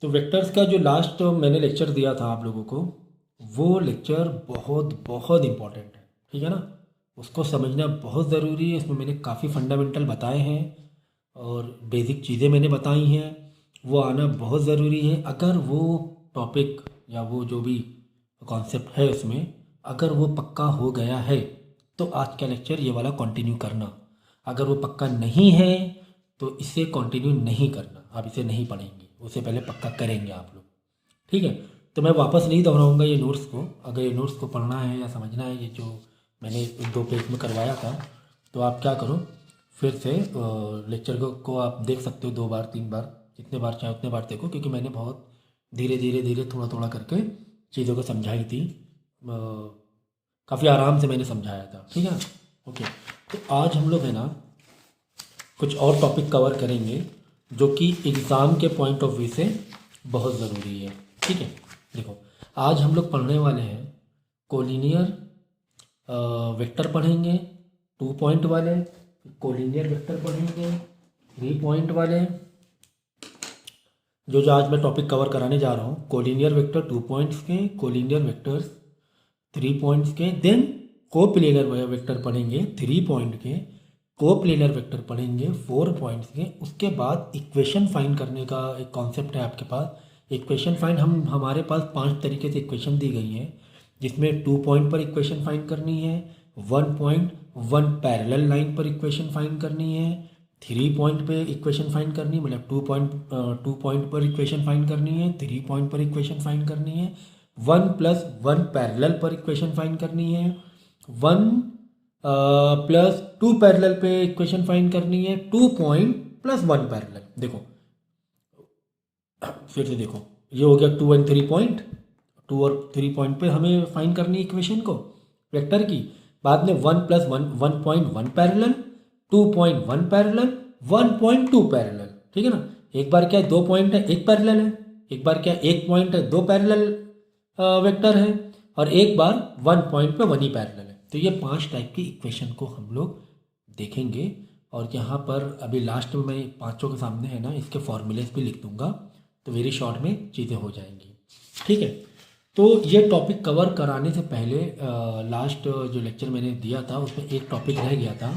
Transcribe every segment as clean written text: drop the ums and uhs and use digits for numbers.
तो वेक्टर्स का जो लास्ट मैंने लेक्चर दिया था आप लोगों को, वो लेक्चर बहुत बहुत इम्पॉर्टेंट है, ठीक है ना। उसको समझना बहुत ज़रूरी है। इसमें मैंने काफ़ी फंडामेंटल बताए हैं और बेसिक चीज़ें मैंने बताई हैं, वो आना बहुत ज़रूरी है। अगर वो टॉपिक या वो जो भी कॉन्सेप्ट है उसमें अगर वो पक्का हो गया है तो आज का लेक्चर ये वाला कंटिन्यू करना। अगर वो पक्का नहीं है तो इसे कंटिन्यू नहीं करना, आप इसे नहीं पढ़ेंगे, उससे पहले पक्का करेंगे आप लोग, ठीक है। तो मैं वापस नहीं दोहराऊंगा ये नोट्स को। अगर ये नोट्स को पढ़ना है या समझना है, ये जो मैंने 2 पेज में करवाया था, तो आप क्या करो, फिर से लेक्चर को आप देख सकते हो 2 बार 3 बार, जितने बार चाहे उतने बार देखो, क्योंकि मैंने बहुत धीरे धीरे धीरे थोड़ा थोड़ा करके चीज़ों को समझाई थी। काफ़ी आराम से मैंने समझाया था, ठीक है। ओके, तो आज हम लोग है ना कुछ और टॉपिक कवर करेंगे जो कि एग्ज़ाम के पॉइंट ऑफ व्यू से बहुत ज़रूरी है, ठीक है। देखो, आज हम लोग पढ़ने वाले हैं कोलिनियर वेक्टर पढ़ेंगे 2 पॉइंट वाले, कोलिनियर वेक्टर पढ़ेंगे 3 पॉइंट वाले। जो आज मैं टॉपिक कवर कराने जा रहा हूँ, कोलिनियर वेक्टर 2 पॉइंट्स के, कोलिनियर वेक्टर्स 3 पॉइंट्स के, देन कोप्लेनर वेक्टर पढ़ेंगे 3 पॉइंट के, कोप्लेनर वेक्टर पढ़ेंगे 4 पॉइंट्स के। उसके बाद इक्वेशन फाइंड करने का एक कॉन्सेप्ट है आपके पास। इक्वेशन फाइंड हमारे पास 5 तरीके से इक्वेशन दी गई हैं, जिसमें 2 पॉइंट पर इक्वेशन फाइंड करनी है, 1 पॉइंट 1 पैरेलल लाइन पर इक्वेशन फाइंड करनी है, 3 पॉइंट पे इक्वेशन फाइंड करनी, मतलब 2 पॉइंट पर इक्वेशन फाइंड करनी है, 3 पॉइंट पर इक्वेशन फाइंड करनी है, 1+1 पैरेलल पर इक्वेशन फाइंड करनी है, 1+2 पैरेलल पे इक्वेशन फाइंड करनी है, 2 पॉइंट+1 पैरेलल। देखो, फिर से देखो, ये हो गया 2 और 3 पॉइंट। 2 और 3 पॉइंट पे हमें फाइंड करनी है इक्वेशन को वेक्टर की। बाद में 1+1 1.1 पैरेलल, 2.1 पैरेलल, 1.2 पैरेलल, ठीक है ना। एक बार क्या है 2 पॉइंट है 1 पैरेलल है, एक बार क्या 1 पॉइंट है 2 पैरेलल वेक्टर है, और एक बार 1 पॉइंट पे 1 ही पैरेलल है। तो ये 5 टाइप की इक्वेशन को हम लोग देखेंगे। और यहाँ पर अभी लास्ट में मैं पांचों के सामने है ना इसके फॉर्मूलेस भी लिख दूंगा, तो वेरी शॉर्ट में चीज़ें हो जाएंगी, ठीक है। तो ये टॉपिक कवर कराने से पहले लास्ट जो लेक्चर मैंने दिया था उसमें एक टॉपिक रह गया था,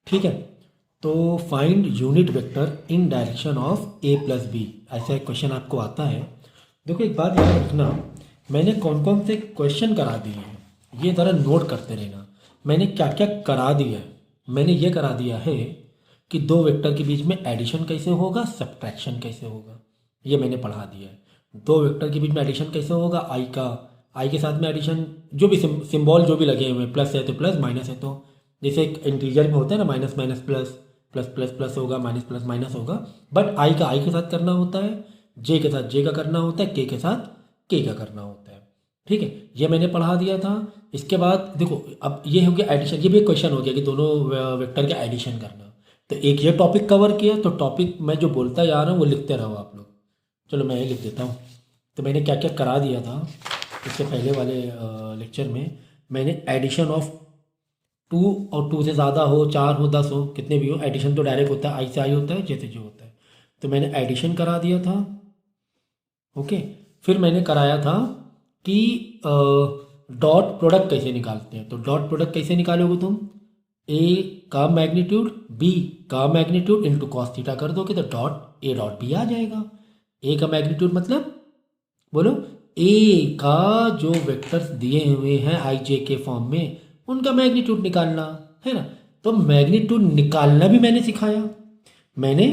ठीक है। तो find unit vector in direction of a+b, ऐसा एक क्वेश्चन आपको आता है। देखो, एक बात याद रखना, मैंने कौन कौन से क्वेश्चन करा दिए हैं ये ज़रा नोट करते रहना। मैंने क्या क्या करा दिया है। मैंने ये करा दिया है कि 2 वेक्टर के बीच में एडिशन कैसे होगा, सब्ट्रैक्शन कैसे होगा, ये मैंने पढ़ा दिया है। 2 वेक्टर के बीच में एडिशन कैसे होगा, आई के साथ में एडिशन, जो भी सिंबल जो भी लगे हुए हैं, प्लस है तो प्लस, माइनस है तो, जैसे एक इंटीजर में होता है ना, minus minus plus, plus plus plus होगा, माइनस प्लस माइनस होगा। बट आई का आई के साथ करना होता है, जे के साथ जे का करना होता है, के साथ के का करना होता है, ठीक है। ये मैंने पढ़ा दिया था। इसके बाद देखो, अब ये हो गया एडिशन, ये भी एक क्वेश्चन हो गया कि दोनों वेक्टर का एडिशन करना। तो एक ये टॉपिक कवर किया, तो टॉपिक मैं जो बोलता जा रहा हूँ वो लिखते रहो आप लोग। चलो मैं ये लिख देता हूँ। तो मैंने क्या क्या करा दिया था इससे पहले वाले लेक्चर में। मैंने एडिशन ऑफ 2 और 2 से ज़्यादा हो, 4 हो, 10 हो, कितने भी हो, एडिशन तो डायरेक्ट होता है, आई से आई होता है, जैसे जो होता है। तो मैंने एडिशन करा दिया था, ओके। फिर मैंने कराया था कि डॉट प्रोडक्ट कैसे निकालते हैं। तो डॉट प्रोडक्ट कैसे निकालोगे तुम, ए का मैग्नीट्यूड बी का मैग्नीट्यूड इंटू कॉस थीटा कर दोगे तो डॉट ए डॉट बी आ जाएगा। ए का मैग्नीट्यूड मतलब, बोलो, ए का जो वेक्टर्स दिए हुए हैं आई जे के फॉर्म में उनका मैग्नीट्यूड निकालना है ना। तो मैग्नीट्यूड निकालना भी मैंने सिखाया। मैंने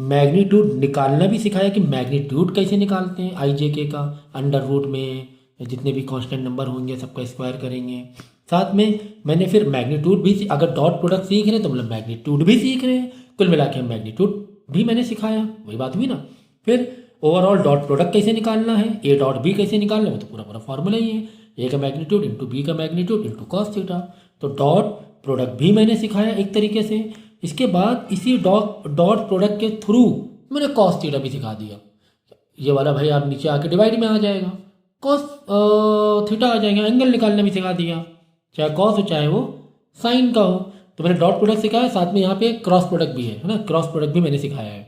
मैग्नीट्यूड निकालना भी सिखाया कि मैग्नीट्यूड कैसे निकालते हैं आई जे के का। अंडर रूट में जितने भी कांस्टेंट नंबर होंगे सबका स्क्वायर करेंगे। साथ में मैंने फिर मैग्नीट्यूड भी, अगर डॉट प्रोडक्ट सीख रहे हैं तो मतलब मैग्नीट्यूड भी सीख रहे हैं। कुल मिला के मैग्नीट्यूड भी मैंने सिखाया, वही बात हुई ना। फिर ओवरऑल डॉट प्रोडक्ट कैसे निकालना है, ए डॉट बी कैसे निकालना है, तो पूरा पूरा फॉर्मूला ही है, ए का मैग्नीट्यूड इंटू बी का मैग्नीट्यूड इंटू कॉस थीटा। तो डॉट प्रोडक्ट भी मैंने सिखाया एक तरीके से। इसके बाद इसी डॉट प्रोडक्ट के थ्रू मैंने कॉस थीटा भी सिखा दिया। ये वाला भाई आप नीचे आके डिवाइड में आ जाएगा, कॉस थीटा आ जाएगा। एंगल निकालना भी सिखा दिया, चाहे कॉस हो चाहे वो साइन का हो। तो मैंने डॉट प्रोडक्ट सिखाया, साथ में यहाँ पे क्रॉस प्रोडक्ट भी है ना, क्रॉस प्रोडक्ट भी मैंने सिखाया है।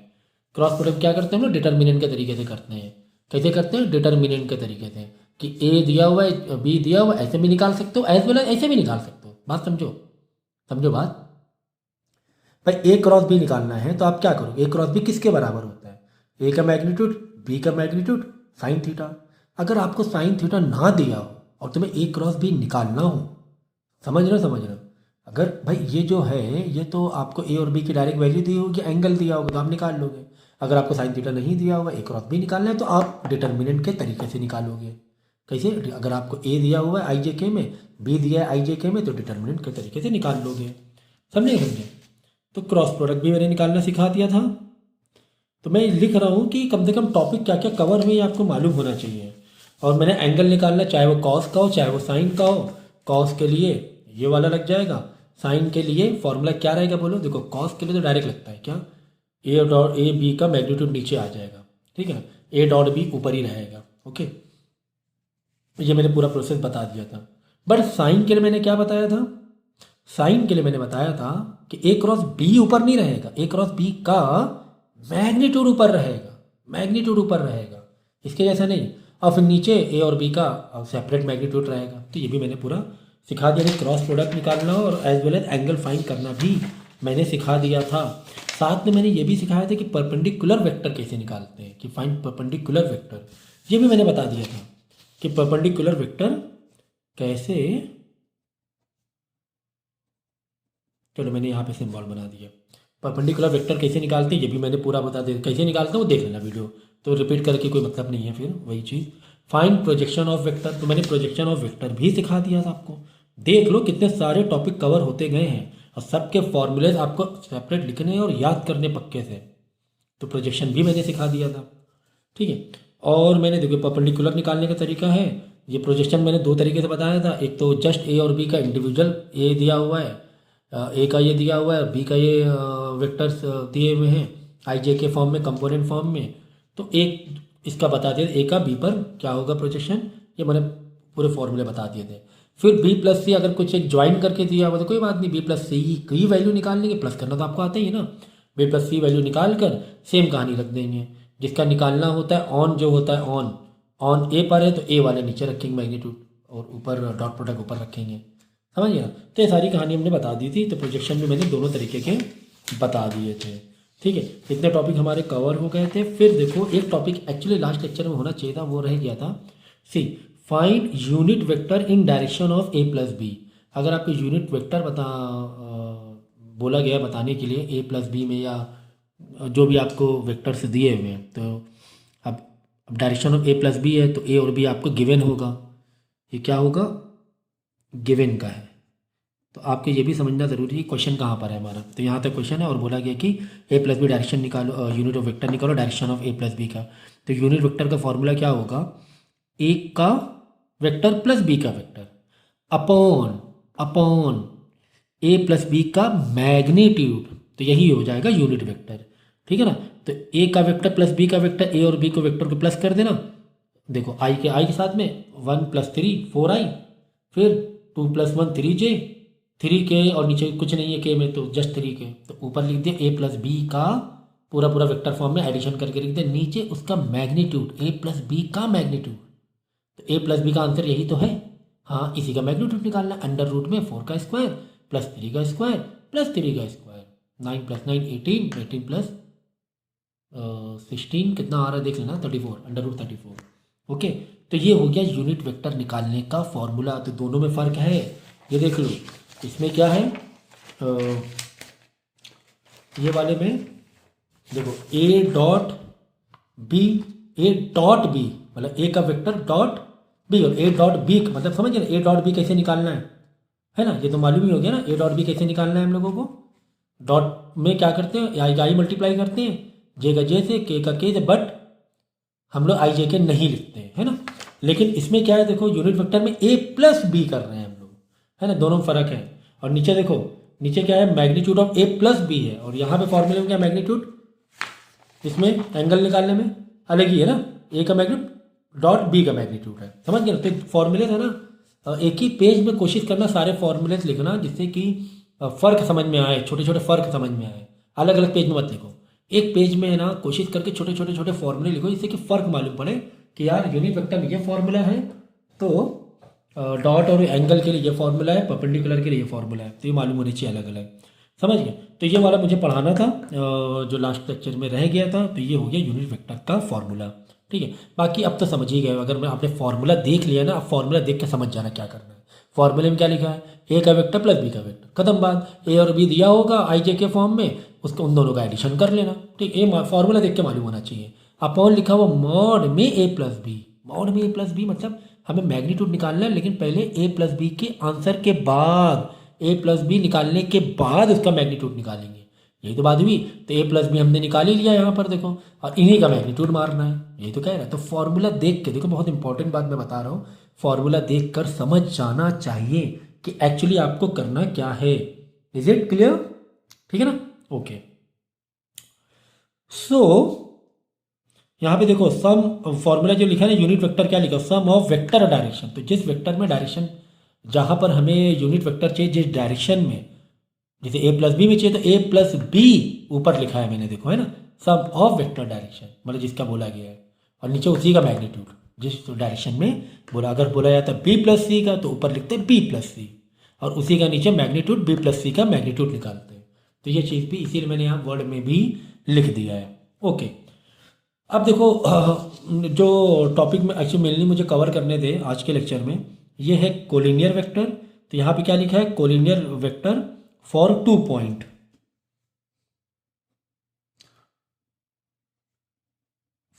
क्रॉस प्रोडक्ट क्या करते हैं हम लोग, डिटर्मिनेंट के तरीके से करते हैं। कैसे करते हैं, डिटर्मिनेंट के तरीके से, कि ए दिया हुआ है बी दिया हुआ है, ऐसे भी निकाल सकते हो, एज वेल एज ऐसे भी निकाल सकते हो। बात समझो, समझो बात। भाई ए क्रॉस बी निकालना है तो आप क्या करो, ए क्रॉस बी किसके बराबर होता है, ए का मैग्नीट्यूड बी का मैग्नीट्यूड साइन थीटा। अगर आपको साइन थीटा ना दिया हो और तुम्हें ए क्रॉस बी निकालना हो, समझ रहे हो, समझ रहे हो, अगर भाई ये जो है ये तो आपको ए और बी की डायरेक्ट वैल्यू दी होगी, एंगल दिया होगा तो आप निकाल लोगे। अगर आपको साइन थीटा नहीं दिया होगा, ए क्रॉस बी निकालना है तो आप डिटर्मिनेंट के तरीके से निकालोगे। कैसे, अगर आपको ए दिया हुआ है आई जे के में, बी दिया है आई जे के में, तो डिटर्मिनेंट के तरीके से निकाल लोगे। समझे समझे। तो क्रॉस प्रोडक्ट भी मैंने निकालना सिखा दिया था। तो मैं लिख रहा हूँ कि कम से कम टॉपिक क्या क्या कवर हुए आपको मालूम होना चाहिए। और मैंने एंगल निकालना, चाहे वो कॉस का हो चाहे वो साइन का हो। कॉस के लिए ये वाला लग जाएगा, साइन के लिए फॉर्मूला क्या रहेगा बोलो। देखो कॉस के लिए तो डायरेक्ट लगता है क्या, ए डॉट ए बी का मैग्नीट्यूड नीचे आ जाएगा, ठीक है, ए डॉट बी ऊपर ही रहेगा। ओके, ये मैंने पूरा प्रोसेस बता दिया था। बट साइन के लिए मैंने क्या बताया था, साइन के लिए मैंने बताया था कि ए क्रॉस बी ऊपर नहीं रहेगा, ए क्रॉस बी का मैग्नीट्यूड ऊपर रहेगा, मैग्नीट्यूड ऊपर रहेगा, इसके जैसा नहीं। और फिर नीचे ए और बी का सेपरेट मैग्नीट्यूड रहेगा। तो ये भी मैंने पूरा सिखा दिया कि क्रॉस प्रोडक्ट निकालना और as well as angle find करना भी मैंने सिखा दिया था। साथ में मैंने ये भी सिखाया था कि परपेंडिकुलर वेक्टर कैसे निकालते हैं, कि फाइंड परपेंडिकुलर वेक्टर, ये भी मैंने बता दिया था कि परपेंडिकुलर वेक्टर कैसे, चलो मैंने यहाँ पे सिंबल बना दिया। परपेंडिकुलर वेक्टर कैसे निकालते हैं ये भी मैंने पूरा बता दिया, कैसे निकालते हैं वो देख लेना वीडियो, तो रिपीट करके कोई मतलब नहीं है। फिर वही चीज़ फाइंड प्रोजेक्शन ऑफ वेक्टर, तो मैंने प्रोजेक्शन ऑफ वेक्टर भी सिखा दिया था आपको। देख लो कितने सारे टॉपिक कवर होते गए हैं और सबके फॉर्मूलेज आपको सेपरेट लिखने हैं और याद करने पक्के से। तो प्रोजेक्शन भी मैंने सिखा दिया था, ठीक है। और मैंने देखो परपेंडिकुलर निकालने का तरीका है, ये प्रोजेक्शन मैंने दो तरीके से बताया था। एक तो जस्ट ए और बी का इंडिविजुअल, ए दिया हुआ है, ए का ये दिया हुआ है, बी का ये वेक्टर्स दिए हुए हैं आई जे के फॉर्म में, कंपोनेंट फॉर्म में। तो एक इसका बता दिया ए का बी पर क्या होगा प्रोजेक्शन, ये मैंने पूरे फॉर्मूले बता दिए थे। फिर बी प्लस सी अगर कुछ एक ज्वाइन करके दिया हुआ तो कोई बात नहीं, बी प्लस सी की वैल्यू निकाल लेंगे, प्लस करना तो आपको आता ही है ना। बी प्लस सी वैल्यू निकाल कर सेम कहानी रख देंगे। जिसका निकालना होता है ऑन, जो होता है ऑन, ऑन ए पर है तो ए वाले नीचे रखेंगे मैग्नीट्यूड और ऊपर डॉट प्रोडक्ट ऊपर रखेंगे, समझ गया। तो ये सारी कहानी हमने बता दी थी। तो प्रोजेक्शन में मैंने दोनों तरीके के बता दिए थे, ठीक है। इतने टॉपिक हमारे कवर हो गए थे। फिर देखो एक टॉपिक एक्चुअली लास्ट लेक्चर में होना चाहिए था, वो रह गया था। C find unit vector in direction of A plus B. अगर आपको यूनिट वेक्टर बोला गया बताने के लिए ए प्लस बी में, या जो भी आपको वेक्टर्स दिए हुए हैं, तो अब direction of A plus B है तो ए और बी आपको गिवन होगा। ये क्या होगा, गिवन का है। तो आपको ये भी समझना ज़रूरी है क्वेश्चन कहाँ पर है हमारा। तो यहाँ तक क्वेश्चन है और बोला गया कि ए प्लस बी डायरेक्शन निकालो, यूनिट ऑफ वेक्टर निकालो direction of A plus B का। तो यूनिट वेक्टर का फॉर्मूला क्या होगा, ए का वेक्टर प्लस बी का वेक्टर अपॉन अपॉन ए प्लस बी का मैग्नीट्यूड, तो यही हो जाएगा यूनिट वेक्टर, ठीक है ना। तो ए का वेक्टर प्लस बी का वेक्टर, ए और बी को वेक्टर को प्लस कर देना। देखो आई के साथ में 1 + 3 4i, फिर 2 + 1 3j, 3k और नीचे कुछ नहीं है के में तो जस्ट 3k। तो ऊपर लिख दिया ए प्लस बी का पूरा पूरा वेक्टर फॉर्म में एडिशन करके लिख दिया, नीचे उसका मैग्नीट्यूड ए प्लस बी का मैग्नीट्यूड। तो ए प्लस बी का आंसर यही तो है, हाँ इसी का मैग्नीट्यूड निकालना। अंडर रूट में 4 का स्क्वायर प्लस 3 का स्क्वायर प्लस 3 का स्क्वायर, 9 + 9 18, 18 + 16 कितना आ रहा है देख लेना, 34, अंडर रूट 34। ओके, तो ये हो गया यूनिट वेक्टर निकालने का फॉर्मूला। तो दोनों में फ़र्क है, ये देख लो। इसमें क्या है, ये वाले में देखो ए डॉट बी मतलब ए का वेक्टर डॉट बी, और ए डॉट बी मतलब समझ गए ना, ए डॉट बी कैसे निकालना है ना, ये तो मालूम ही हो गया ना। ए डॉट बी कैसे निकालना है हम लोगों को, डॉट में क्या करते हैं, आई मल्टीप्लाई करते हैं, जे का जे से, के का के से, बट हम लोग आई जे के नहीं लिखते हैं, है ना। लेकिन इसमें क्या है, देखो यूनिट वेक्टर में ए प्लस बी कर रहे हैं हम लोग, है ना, दोनों में फ़र्क है। और नीचे देखो, नीचे क्या है, magnitude of A plus B है, और यहाँ पे फॉर्मूले में क्या मैग्नीट्यूड, इसमें एंगल निकालने में अलग ही है ना, ए का मैग्नीट्यूड डॉट बी का मैग्नीट्यूड है, समझ गए। तो फॉर्मूले है ना, एक ही पेज में कोशिश करना सारे फॉर्मूले लिखना, जिससे कि फ़र्क समझ में आए, छोटे छोटे फ़र्क समझ में आए, अलग अलग पेज में मत लिखो। एक पेज में है ना कोशिश करके छोटे छोटे छोटे फॉर्मूले लिखो जिससे कि फ़र्क मालूम पड़े कि यार यूनिट वेक्टर में ये फॉर्मूला है, तो डॉट और एंगल के लिए ये फॉर्मूला है, परपेंडिकुलर के लिए ये फॉर्मूला है, तो ये मालूम होनी चाहिए अलग अलग। समझ गए? तो ये वाला मुझे पढ़ाना था जो लास्ट लेक्चर में रह गया था, तो ये हो गया यूनिट वेक्टर का फॉर्मूला। ठीक है, बाकी अब तो समझ ही गए। अगर मैं आपने फॉर्मूला देख लिया ना, अब फॉर्मूला देख के समझ जाना क्या करना है। फॉर्मूले में क्या लिखा है, ए का वेक्टर प्लस बी का वेक्टर, खत्म बात। ए और बी दिया होगा आई जे के फॉर्म में, उसको उन दोनों का एडिशन कर लेना। ठीक, ये फॉर्मूला देख के मालूम होना चाहिए। अपॉन लिखा हुआ मॉड में ए प्लस बी, मॉड में ए प्लस बी मतलब हमें मैग्नीट्यूड निकालना है, लेकिन पहले ए प्लस बी के आंसर के बाद, ए प्लस बी निकालने के बाद उसका मैग्नीट्यूड निकालेंगे। यही तो बात हुई। तो ए प्लस बी हमने निकाल ही लिया यहाँ पर देखो, और इन्हीं का मैग्नीट्यूड मारना है, यही तो कह रहा है। तो फॉर्मूला देख के देखो, बहुत इंपॉर्टेंट बात मैं बता रहा हूँ, फॉर्मूला देख कर समझ जाना चाहिए कि एक्चुअली आपको करना क्या है। Is it clear? ठीक है ना? ओके। सो यहाँ पे देखो सम फॉर्मूला जो लिखा है ना, यूनिट वेक्टर क्या लिखा, सम ऑफ वेक्टर और डायरेक्शन। तो जिस वेक्टर में डायरेक्शन, जहाँ पर हमें यूनिट वेक्टर चाहिए जिस डायरेक्शन में, जैसे ए प्लस बी में चाहिए तो ए प्लस बी ऊपर लिखा है मैंने, देखो है ना, सम ऑफ वेक्टर डायरेक्शन मतलब जिसका बोला गया है, और नीचे उसी का मैग्नीट्यूड जिस डायरेक्शन में बोला। अगर बोला जाता है बी प्लस सी का, तो ऊपर लिखते हैं बी प्लस सी, और उसी का नीचे मैग्नीट्यूड बी प्लस सी का मैग्नीट्यूड निकालते हैं। तो ये चीज़ भी इसीलिए मैंने यहाँ वर्ड में भी लिख दिया है। ओके, अब देखो जो टॉपिक में एक्चुअली मेनली मुझे कवर करने थे आज के लेक्चर में, ये है कोलिनियर वेक्टर। तो यहाँ पे क्या लिखा है, collinear vector for 2 point,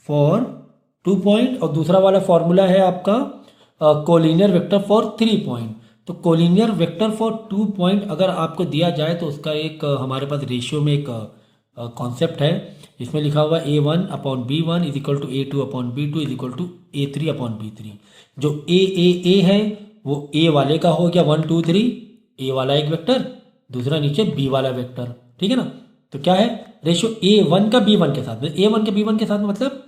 for 2 point, और दूसरा वाला फॉर्मूला है आपका कोलिनियर वेक्टर फॉर 3 पॉइंट। तो कोलिनियर वेक्टर फॉर 2 पॉइंट अगर आपको दिया जाए तो उसका एक हमारे पास रेशियो में एक कॉन्सेप्ट है, इसमें लिखा हुआ A1 upon B1 is equal to A2 upon B2 is equal to A3 upon B3। जो A है वो A वाले का हो गया 1 2 3, A वाला एक वेक्टर, दूसरा नीचे B वाला वेक्टर। ठीक है ना? तो क्या है, रेशियो A1 का B1 के साथ में, A1 के B1 के साथ मतलब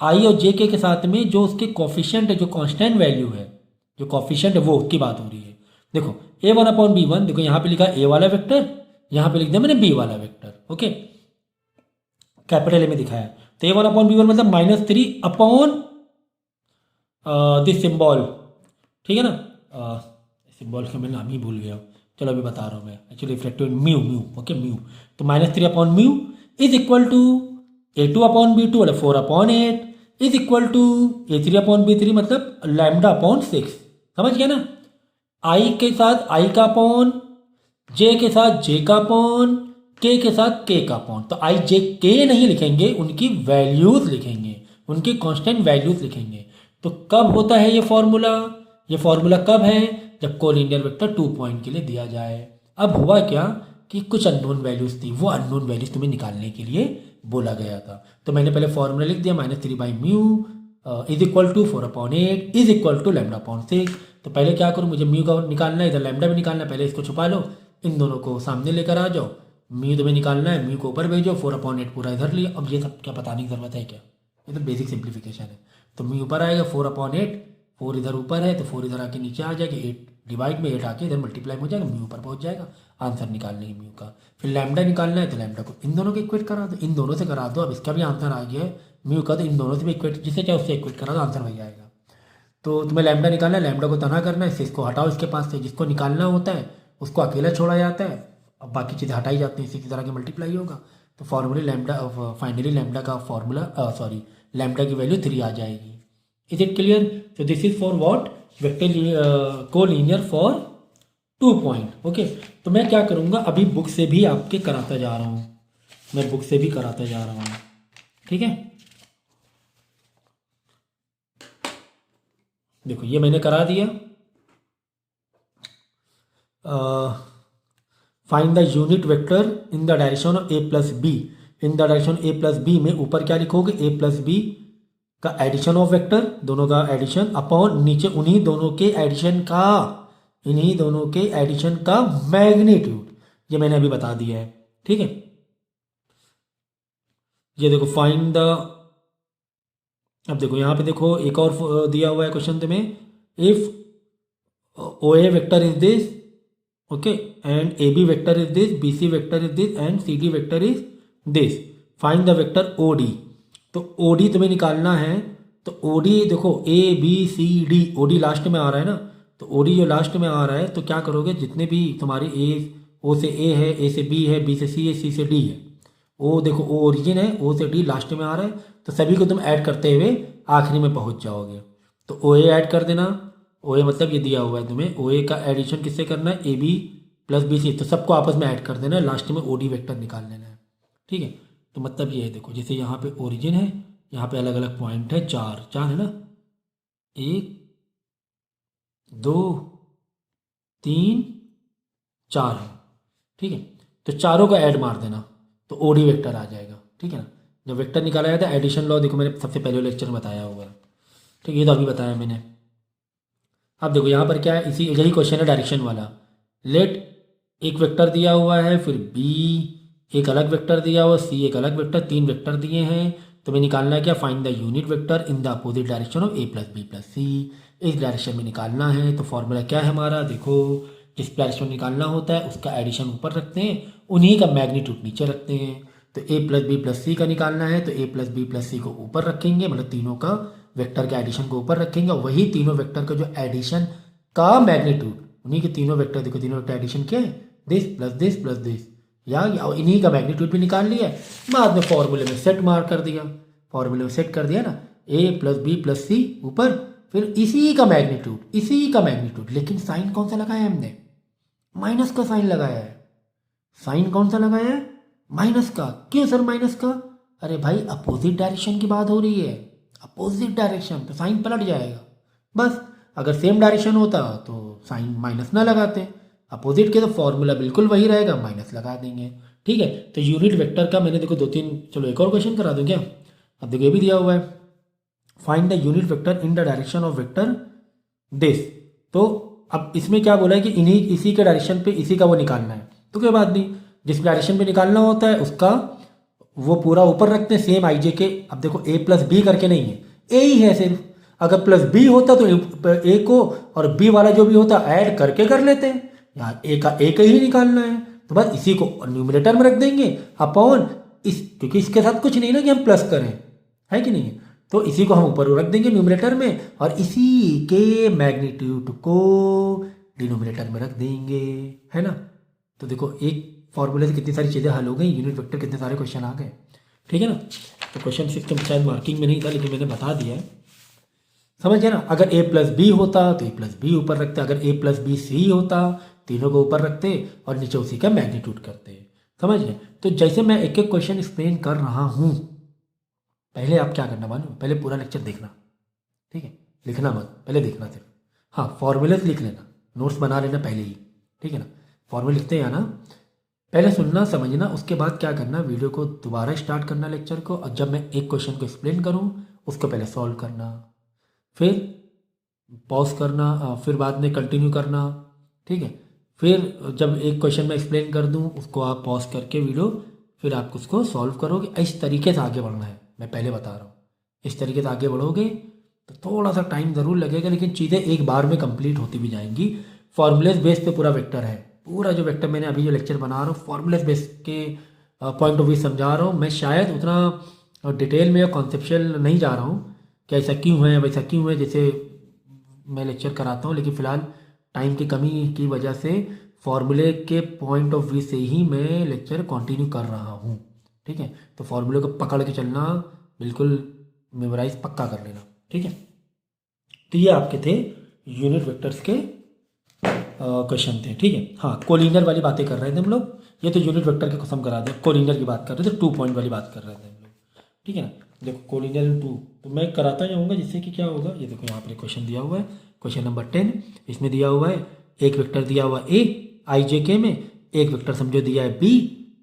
I और J के साथ में जो उसके कॉफिशिएंट है, जो कांस्टेंट वैल्यू है, जो कॉफिशिएंट है वो उसकी बात हो रही है। देखो A1 अपॉन B1, देखो यहाँ पे लिखा है A वाला वेक्टर, यहाँ पे लिख दिया मैंने B वाला वेक्टर। ओके, कैपिटल ए में दिखाया। तो A1 अपॉन B1 मतलब -3 अपॉन दिस सिंबल। ठीक है ना? सिंबल का मैं नाम ही भूल गया, चलो अभी बता रहा हूँ मैं, actually reflective mu, okay mu. तो -3 upon mu is equal to A2 upon B2 मतलब 4 upon 8 is equal to A3 upon B3 मतलब लैम्डा अपॉन 6। समझ गया ना? आई के साथ आई का अपॉन, जे के साथ जे का अपॉन, के साथ के का अपॉन। तो आई जे के नहीं लिखेंगे, उनकी वैल्यूज लिखेंगे, उनकी कांस्टेंट वैल्यूज लिखेंगे। तो कब होता है ये फॉर्मूला, ये फॉर्मूला कब है, जब कोलिनियर वेक्टर 2 पॉइंट के लिए दिया जाए। अब हुआ क्या कि कुछ अननोन वैल्यूज थी, वो अननोन वैल्यूज तुम्हें निकालने के लिए बोला गया था। तो मैंने पहले फॉर्मूला लिख दिया, -3 by mu is equal to 4 upon 8 is equal to lambda upon 6। तो पहले क्या करूँ, मुझे म्यू का निकालना है, इधर लैम्डा भी निकालना है, पहले इसको छुपा लो, इन दोनों को सामने लेकर आ जाओ। म्यू तुम्हें निकालना है, म्यू को ऊपर भेजो, 4 अपॉन 8 पूरा इधर लिया। अब ये सब क्या बताने की जरूरत है क्या, ये तो बेसिक सिंप्लीफिकेशन है। तो म्यू ऊपर आएगा 4 अपॉन 8, 4 इधर ऊपर है तो 4 इधर आके नीचे आ जाएगा, 8 डिवाइड में 8 आके इधर मल्टीप्लाई हो जाएगा, म्यू ऊपर पहुंच जाएगा। आंसर निकालने ही म्यू का। फिर लैम्डा निकालना है, तो लैम्डा को इन दोनों को इक्वेट करा दो, इन दोनों से करा दो। अब इसका भी आंसर आ गया है म्यू का, तो इन दोनों से भी इक्वेट, जिससे चाहे उससे इक्वेट करा दो, आंसर वही आएगा। तो तुम्हें लैम्डा निकालना है, लैम्डा को तनहा करना है, इसको हटाओ इसके पास से, जिसको निकालना होता है उसको अकेला छोड़ा जाता है, अब बाकी चीज़ें हटाई जाती हैं, इसी की तरह की मल्टीप्लाई होगा। तो फॉर्मूले लैम्डा, फाइनली लैम्डा का फॉर्मूला सॉरी लैम्डा की वैल्यू 3 आ जाएगी। Is it clear? तो this is for what, vector collinear for 2 point. Okay, तो मैं क्या करूँगा, अभी बुक से भी आपके कराता जा रहा हूँ, मैं बुक से भी कराता जा रहा हूँ। ठीक है, देखो ये मैंने करा दिया। Find the unit vector in the direction of A plus B. In the direction A plus B में ऊपर क्या लिखोगे, ए प्लस बी का एडिशन ऑफ वेक्टर, दोनों का एडिशन, अपॉन नीचे उन्हीं दोनों के एडिशन का, इन्हीं दोनों के एडिशन का मैग्नीट्यूड। ये मैंने अभी बता दिया है। ठीक है, ये देखो फाइंड द, अब देखो यहाँ पे देखो एक और दिया हुआ है क्वेश्चन तुम्हें, if O A vector is this, okay, and A B vector is this, B C vector is this and C D vector is this, find the vector O D. तो ओ डी तुम्हें निकालना है, तो O D देखो A B C D, O D last में आ रहा है ना, तो ओ डी जो लास्ट में आ रहा है तो क्या करोगे, जितने भी तुम्हारे ए, ओ से ए है, ए से बी है, बी से सी है, सी से डी है, ओ देखो ओ ओरिजिन है, ओ से डी लास्ट में आ रहा है, तो सभी को तुम ऐड करते हुए आखिरी में पहुंच जाओगे। तो ओ ए ऐड कर देना, ओ ए मतलब ये दिया हुआ है तुम्हें, ओ ए का एडिशन किससे करना है, A B plus B C, तो सबको आपस में ऐड कर देना है, लास्ट में ओ डी वेक्टर निकाल लेना है। ठीक है, तो मतलब ये है, देखो जैसे यहाँ पे ओरिजिन है, यहाँ पे अलग अलग पॉइंट है, चार चार है ना, एक दो तीन चार है। ठीक है, तो चारों का ऐड मार देना तो ओडी वेक्टर आ जाएगा। ठीक है ना, जब वेक्टर निकाला जाता है एडिशन लॉ देखो मैंने सबसे पहले लेक्चर में बताया हुआ है। ठीक है, ये तो अभी बताया मैंने। अब देखो यहाँ पर क्या है, इसी यही क्वेश्चन है डायरेक्शन वाला। लेट एक वेक्टर दिया हुआ है, फिर बी एक अलग वेक्टर दिया हुआ, सी एक अलग वेक्टर, तीन वेक्टर दिए हैं। तुम्हें निकालना है क्या, find the unit vector in the opposite direction of A plus B plus C. इस डायरेक्शन में निकालना है, तो फॉर्मूला क्या है हमारा, देखो जिस डायरेक्शन में निकालना होता है उसका एडिशन ऊपर रखते हैं, उन्हीं का मैग्नीट्यूड नीचे रखते हैं। तो ए प्लस बी प्लस सी का निकालना है, तो ए प्लस बी प्लस सी को ऊपर रखेंगे, मतलब तीनों का वेक्टर के एडिशन को ऊपर रखेंगे, और वही तीनों वेक्टर का जो एडिशन का मैग्नीट्यूड, उन्हीं के तीनों वेक्टर, देखो तीनों वेक्टर एडिशन क्या है, दिस प्लस दिस, या इन्हीं का मैग्नीट्यूड भी निकाल लिया, बाद में फॉर्मूले में सेट मार कर दिया, फॉर्मूले में सेट कर दिया ना, ए प्लस बी प्लस सी ऊपर, फिर इसी का मैग्नीट्यूड, लेकिन साइन कौन सा लगाया है हमने, माइनस का साइन लगाया है। साइन कौन सा लगाया है, माइनस का। क्यों सर माइनस का, अरे भाई अपोजिट डायरेक्शन की बात हो रही है, अपोजिट डायरेक्शन, तो साइन पलट जाएगा बस। अगर सेम डायरेक्शन होता तो साइन माइनस ना लगाते, अपोजिट के तो फॉर्मूला बिल्कुल वही रहेगा, माइनस लगा देंगे। ठीक है, तो यूनिट वेक्टर का मैंने देखो दो तीन, चलो एक और क्वेश्चन करा दूं क्या। अब देखो ये भी दिया हुआ है, find the unit vector in the direction of vector this. तो अब इसमें क्या बोला है कि इन्हीं इसी के डायरेक्शन पे इसी का वो निकालना है, तो कोई बात नहीं, जिस डायरेक्शन पे निकालना होता है उसका वो पूरा ऊपर रखते हैं, सेम आई जे के। अब देखो ए प्लस बी करके नहीं है, ए ही है सिर्फ, अगर प्लस बी होता तो ए को और बी वाला जो भी होता ऐड करके कर लेते हैं, यहाँ ए का ही निकालना है, तो बस इसी को न्यूमरेटर में रख देंगे अपॉन इस, क्योंकि इसके साथ कुछ नहीं ना कि हम प्लस करें, है कि नहीं, तो इसी को हम ऊपर रख देंगे न्यूमरेटर में, और इसी के मैग्नीट्यूड को डिनोमिनेटर में रख देंगे, है ना। तो देखो एक फॉर्मूले से कितनी सारी चीज़ें हल हो गई, यूनिट वेक्टर कितने सारे क्वेश्चन आ गए। ठीक है ना, तो क्वेश्चन 6 तो शायद मार्किंग में नहीं था, लेकिन मैंने बता दिया है, समझ गया ना। अगर ए प्लस बी होता तो ए प्लस बी ऊपर रखते, अगर ए प्लस बी सी होता तीनों को ऊपर रखते और नीचे उसी का मैग्नीट्यूड करते, समझ गए। तो जैसे मैं एक एक क्वेश्चन एक्सप्लेन कर रहा हूँ, पहले आप क्या करना मालूम, पहले पूरा लेक्चर देखना, ठीक है, लिखना मत, पहले देखना सिर्फ। हाँ, फॉर्मूलेस लिख लेना, नोट्स बना लेना पहले ही, ठीक है ना। फॉर्मूले लिखते हैं ना, पहले सुनना समझना, उसके बाद क्या करना, वीडियो को दोबारा स्टार्ट करना लेक्चर को, और जब मैं एक क्वेश्चन को एक्सप्लेन करूँ उसको पहले सॉल्व करना, फिर पॉज करना, फिर बाद में कंटिन्यू करना, ठीक है। फिर जब एक क्वेश्चन मैं एक्सप्लेन कर दूँ उसको आप पॉज करके वीडियो, फिर आप उसको सॉल्व करोगे। इस तरीके से आगे बढ़ना है, मैं पहले बता रहा हूँ, इस तरीके से आगे बढ़ोगे तो थोड़ा सा टाइम ज़रूर लगेगा, लेकिन चीज़ें एक बार में कंप्लीट होती भी जाएंगी। फॉर्मूलेस बेस पे पूरा वेक्टर है, पूरा जो वेक्टर मैंने अभी जो लेक्चर बना रहा हूँ फॉर्मूलेस बेस के पॉइंट ऑफ व्यू समझा रहा हूँ मैं। शायद उतना डिटेल में या कॉन्सेप्चुअल नहीं जा रहा हूँ कि ऐसा क्यों है वैसा क्यों है जैसे मैं लेक्चर कराता हूँ, लेकिन फ़िलहाल टाइम की कमी की वजह से फॉर्मूले के पॉइंट ऑफ व्यू से ही मैं लेक्चर कंटिन्यू कर रहा हूँ, ठीक है। तो फॉर्मूले को पकड़ के चलना, बिल्कुल मेमोराइज पक्का कर लेना, ठीक है। तो ये आपके थे यूनिट वेक्टर्स के क्वेश्चन थे, ठीक है। हाँ, कोलिनियर वाली बातें कर रहे थे हम लोग, ये तो यूनिट वेक्टर के कसम करा दे, कोलिनियर की बात कर रहे थे, 2 पॉइंट वाली बात कर रहे थे हम लोग, ठीक है ना। देखो कोलिनियर 2 तो मैं कराता जाऊँगा, जिससे कि क्या होगा, ये देखो यहाँ पर क्वेश्चन दिया हुआ है, क्वेश्चन नंबर 10, इसमें दिया हुआ है एक वेक्टर दिया हुआ ए आई जे के में, एक वेक्टर समझो दिया है बी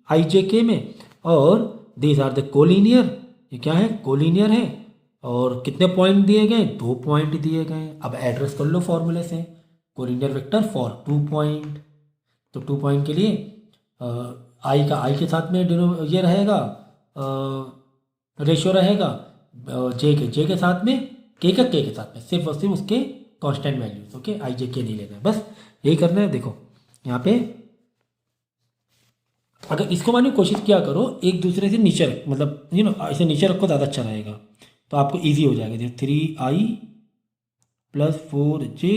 आई जे के में, और दीज आर द कोलिनियर, ये क्या है, कोलिनियर है, और कितने पॉइंट दिए गए, 2 पॉइंट दिए गए। अब एड्रेस कर लो फॉर्मूले से, कोलिनियर वेक्टर फॉर 2 पॉइंट, तो 2 पॉइंट के लिए आई का आई के साथ में ये रहेगा, रेशियो रहेगा, जे के साथ में, के के साथ में, सिर्फ और सिर्फ उसके कांस्टेंट वैल्यूज, ओके, आई जे के नहीं लेना है, बस यही करना है। देखो यहाँ पे अगर इसको मानिए कोशिश किया करो एक दूसरे से नीचे रख, मतलब ऐसे नीचे रखो ज़्यादा अच्छा रहेगा, तो आपको ईजी हो जाएगा। जैसे 3i plus 4j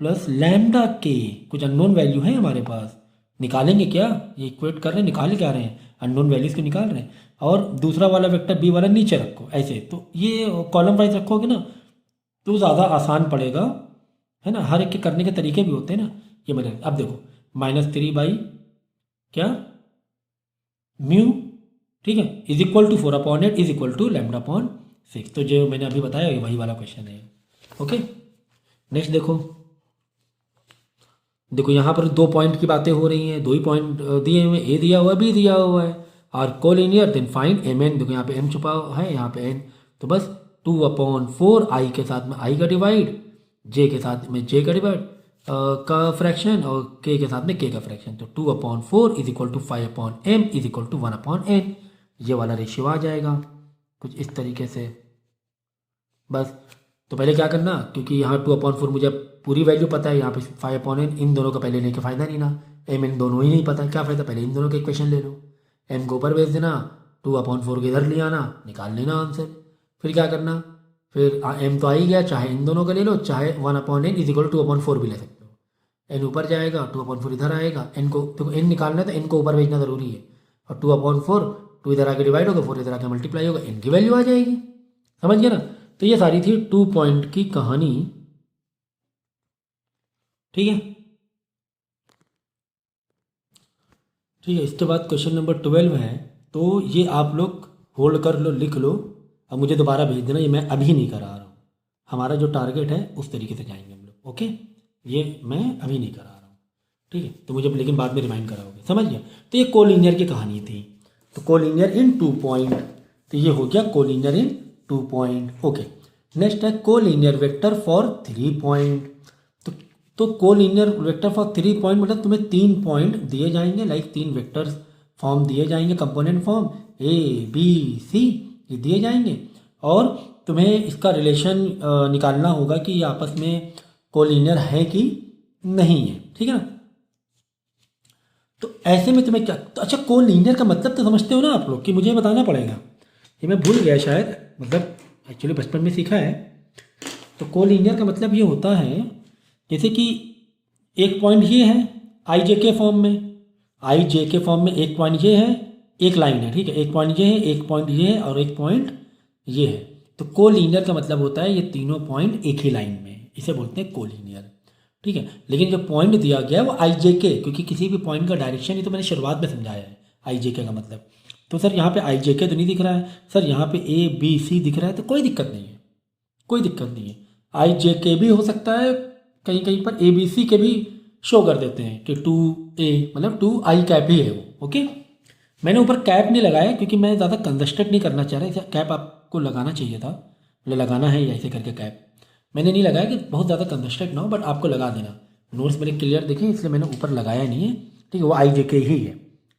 plus lambda के, कुछ अननोन वैल्यू है हमारे पास, निकालेंगे क्या, ये इक्वेट कर रहे हैं, निकाल क्या रहे हैं, अननोन वैल्यूज़ को निकाल रहे हैं। और दूसरा वाला वेक्टर बी वाला नीचे रखो ऐसे, तो ये कॉलम वाइज रखोगे ना तो ज़्यादा आसान पड़ेगा, है ना। हर एक के करने के तरीके भी होते हैं ना। ये मेरे अब देखो -3 क्या म्यू, ठीक है, is equal to 4/8 is equal to λ/6। तो जो मैंने अभी बताया ये वही वाला क्वेश्चन है। ओके, नेक्स्ट देखो यहाँ पर 2 पॉइंट की बातें हो रही हैं, 2 ही पॉइंट दिए हुए, ए दिया हुआ है, बी दिया हुआ है, और कोलिनियर देन फाइंड mn। देखो यहाँ पे m छुपा है, यहाँ पे n, तो बस 2/4 i के साथ में i का डिवाइड, j के साथ में j का डिवाइड का फ्रैक्शन, और k के साथ में k का फ्रैक्शन। तो 2/4 is equal to 5/m is equal to 1/n। ये वाला रेशियो आ जाएगा कुछ इस तरीके से। बस तो पहले क्या करना, क्योंकि यहाँ 2/4 मुझे पूरी वैल्यू पता है, यहाँ पे 5/n, इन दोनों का पहले लेके फ़ायदा नहीं ना, m इन दोनों ही नहीं पता, क्या फ़ायदा, पहले इन दोनों के इक्वेशन ले लो, m को ऊपर भेज देना, 2/4 के इधर ले आना, निकाल लेना आंसर। फिर क्या करना, फिर m तो आ ही गया, चाहे इन दोनों का ले लो, चाहे 1/n इज इक्वल टू 2/4 भी ले सकते हो। n ऊपर जाएगा, 2/4 इधर आएगा, n को देखो n निकालना है तो n को ऊपर भेजना ज़रूरी है, और 2/4 2 इधर आके डिवाइड होगा, 4 इधर आके मल्टीप्लाई होगा, n की वैल्यू आ जाएगी। समझ गया ना। तो ये सारी थी 2 पॉइंट की कहानी, ठीक है। ठीक है, इसके बाद क्वेश्चन नंबर 12 है, तो ये आप लोग होल्ड कर लो, लिख लो, अब मुझे दोबारा भेज देना, ये मैं अभी नहीं करा रहा हूँ, हमारा जो टारगेट है उस तरीके से जाएंगे हम लोग। ओके, ये मैं अभी नहीं करा रहा हूँ, ठीक है, तो मुझे लेकिन बाद में रिमाइंड कराओगे, समझ गया। तो ये कोलिनियर की कहानी थी, तो कोलिनियर इन 2 पॉइंट, तो ये हो गया कोलिनियर इन 2 पॉइंट। ओके, नेक्स्ट है कोलिनियर वेक्टर फॉर 3 पॉइंट। तो कोलिनियर वेक्टर फॉर 3 पॉइंट मतलब तुम्हें 3 पॉइंट दिए जाएंगे, लाइक 3 वेक्टर्स फॉर्म दिए जाएंगे, कंपोनेंट फॉर्म ABC ये दिए जाएंगे, और तुम्हें इसका रिलेशन निकालना होगा कि ये आपस में कोलिनियर है कि नहीं है, ठीक है ना। तो ऐसे में तुम्हें क्या, तो अच्छा कोलिनियर का मतलब तो समझते हो ना आप लोग, कि मुझे बताना पड़ेगा, ये मैं भूल गया शायद, मतलब एक्चुअली बचपन में सीखा है। तो कोलिनियर का मतलब ये होता है, जैसे कि एक पॉइंट ये है आई जे के फॉर्म में, आई जे के फॉर्म में एक पॉइंट ये है, एक लाइन है, ठीक है, एक पॉइंट ये है, एक पॉइंट ये है, और एक पॉइंट ये है। तो कोलिनियर का मतलब होता है ये तीनों पॉइंट एक ही लाइन में, इसे बोलते हैं कोलिनियर, ठीक है। लेकिन जो पॉइंट दिया गया है वो आई जे के, क्योंकि किसी भी पॉइंट का डायरेक्शन, ये तो मैंने शुरुआत में समझाया है आई जे के का मतलब। तो सर यहाँ पे आई जे के तो नहीं दिख रहा है, सर यहाँ पे ABC दिख रहा है, तो कोई दिक्कत नहीं है, कोई दिक्कत नहीं है, आई जे के भी हो सकता है, कहीं कहीं पर ABC के भी शो कर देते हैं कि 2A मतलब 2I कैप ही है वो। ओके, मैंने ऊपर कैप नहीं लगाया क्योंकि मैं ज़्यादा कंजस्टेड नहीं करना चाह रहा, इसे कैप आपको लगाना चाहिए था, मतलब लगाना है ऐसे करके कैप मैंने नहीं लगाया कि बहुत ज़्यादा कंजस्टेड ना हो, बट आपको लगा देना, नोट्स मेरे क्लियर देखें इसलिए मैंने ऊपर लगाया नहीं है, ठीक है, वो आई जे के ही है,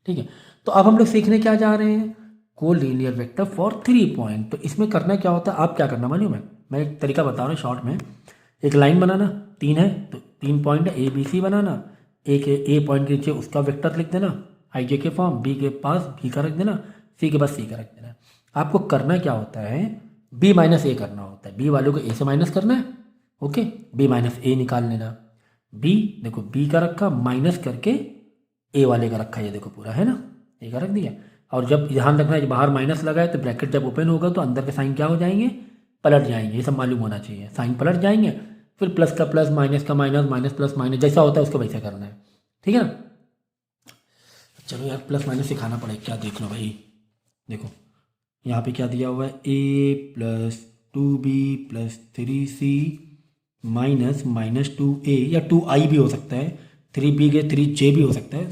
ठीक है। तो अब हम लोग सीखने क्या जा रहे हैं, कोलिनियर वेक्टर फॉर 3 पॉइंट। तो इसमें करना क्या होता है, आप क्या करना मालूम है, मैं एक तरीका बता रहा हूँ शॉर्ट में, एक लाइन बनाना, 3 है तो 3 पॉइंट है, ABC बनाना, एक ए पॉइंट के नीचे उसका वेक्टर लिख देना आई जे के फॉर्म, B के पास B का रख देना, C के पास C का रख देना। आपको करना क्या होता है, B माइनस ए करना होता है, B वालों को A से माइनस करना है, ओके, B माइनस ए निकाल लेना, B देखो B का रखा माइनस करके A वाले का रखा, ये देखो पूरा है ना, A का रख दिया। और जब ध्यान रखना है बाहर माइनस लगा है तो ब्रैकेट जब ओपन होगा तो अंदर के साइन क्या हो जाएंगे, पलट जाएंगे, ये सब मालूम होना चाहिए, साइन पलट जाएंगे, फिर प्लस का प्लस, माइनस का माइनस, माइनस प्लस माइनस, जैसा होता है उसको वैसे करना है, ठीक है ना। चलो यार प्लस माइनस सिखाना पड़ेगा, क्या देख लो भाई, देखो यहाँ पे क्या दिया हुआ है, A + 2B + 3C minus -2A या 2I भी हो सकता है, 3B के 3J भी हो सकता है,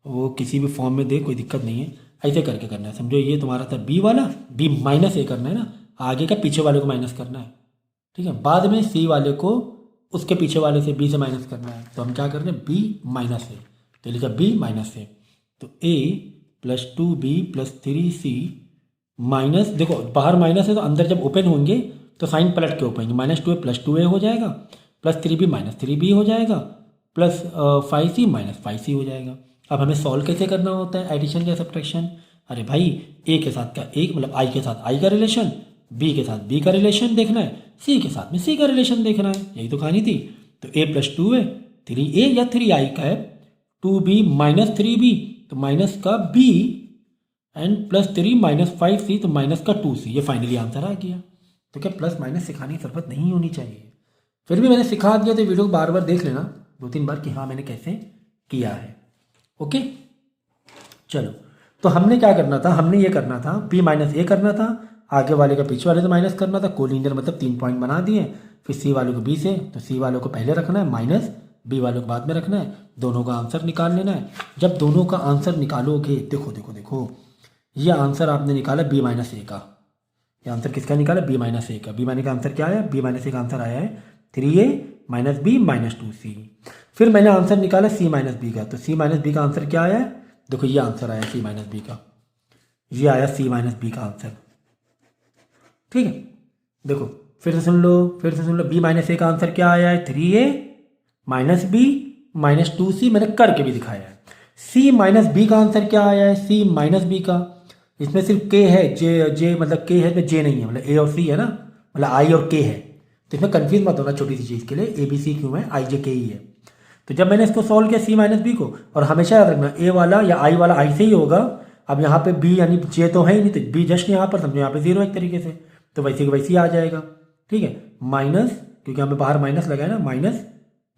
वो किसी भी फॉर्म में दे, कोई दिक्कत नहीं है, ऐसे करके करना है। समझो ये तुम्हारा था B वाला, B माइनस A करना है ना, आगे का पीछे वाले को माइनस करना है, ठीक है, बाद में C वाले को उसके पीछे वाले से B से माइनस करना है। तो हम क्या कर रहे हैं, B माइनस A, तो लिखा B माइनस A, तो A + 2B + 3C माइनस, देखो बाहर माइनस है तो अंदर जब ओपन होंगे तो साइन पलट के ओपन, -2A + 2A हो जाएगा, +3B - 3B हो जाएगा, +5C - 5C हो जाएगा। अब हमें सॉल्व कैसे करना होता है एडिशन या सब्ट्रैक्शन? अरे भाई ए के साथ का एक मतलब आई के साथ आई का रिलेशन, बी के साथ बी का रिलेशन देखना है, सी के साथ में सी का रिलेशन देखना है, यही तो कहानी थी। तो ए प्लस टू है 3a या 3i का है 2b माइनस 3b तो माइनस का b and plus 3 minus 5c तो माइनस का 2c, ये फाइनली आंसर आ गया। तो क्या प्लस माइनस सिखाने की जरूरत नहीं होनी चाहिए? फिर भी मैंने सिखा दिया तो वीडियो को बार बार देख लेना 2-3 बार कि हाँ मैंने कैसे किया है। ओके चलो, तो हमने क्या करना था, हमने ये करना था b माइनस ए करना था, आगे वाले का पीछे वाले से माइनस करना था, कोलिनियर मतलब 3 पॉइंट बना दिए। फिर सी वालों को b से, तो सी वालों को पहले रखना है माइनस, बी वालों को बाद में रखना है, दोनों का आंसर निकाल लेना है। जब दोनों का आंसर निकालोगे, देखो देखो देखो, ये आंसर आपने निकाला b माइनस ए का, ये आंसर किसका निकाला b माइनस ए का। b माइनस का आंसर क्या आया, b माइनस ए का आंसर आया है 3a minus B minus 2c। फिर मैंने आंसर निकाला c माइनस बी का, तो c माइनस बी का आंसर क्या आया है, देखो ये आंसर आया c माइनस बी का, ये आया c माइनस बी का आंसर। ठीक है, देखो फिर से सुन लो, फिर से सुन लो, b माइनस ए का आंसर क्या आया है 3a minus B minus 2c, मैंने करके भी दिखाया है। c माइनस बी का आंसर क्या आया है c माइनस बी का, इसमें सिर्फ k है, जे मतलब k है, इसमें j नहीं है, मतलब a और c है ना, मतलब i और k है, तो इसमें कन्फ्यूज मत होना छोटी सी चीज़ के लिए, ए बी सी क्यों है, आई जे के ही है। तो जब मैंने इसको सॉल्व किया c माइनस बी को, और हमेशा याद रखना a वाला या i वाला i से ही होगा। अब यहाँ पे b यानी j तो है ही नहीं, तो b जस्ट यहाँ पर समझो यहाँ पे 0 एक तरीके से, तो वैसे कि वैसे ही आ जाएगा। ठीक है, माइनस, क्योंकि हमें बाहर माइनस लगा है ना, माइनस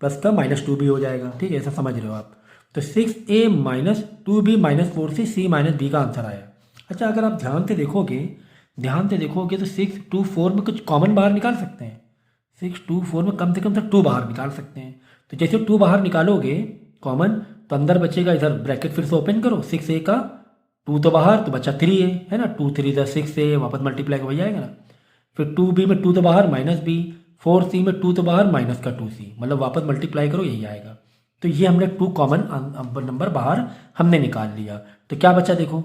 प्लस का माइनस 2b हो जाएगा। ठीक है, ऐसा समझ रहे हो आप। तो 6a minus 2b minus 4c c minus b का आंसर आया। अच्छा, अगर आप ध्यान से देखोगे तो 6, 2, 4 में कुछ कॉमन बाहर निकाल सकते हैं। 6, 2, 4 में कम से कम 2 बाहर निकाल सकते हैं। तो जैसे 2 बाहर निकालोगे कॉमन, तो अंदर बचेगा, इधर ब्रैकेट फिर से ओपन करो, 6a का 2 तो बाहर, तो बचा 3a है ना, 2 3 6a, वापस मल्टीप्लाई हो जाएगा ना। फिर 2b में 2 तो बाहर माइनस b, 4c में 2 तो बाहर माइनस का 2c, मतलब वापस मल्टीप्लाई करो यही आएगा। तो ये हमने 2 कॉमन नंबर बाहर हमने निकाल लिया। तो क्या बचा देखो,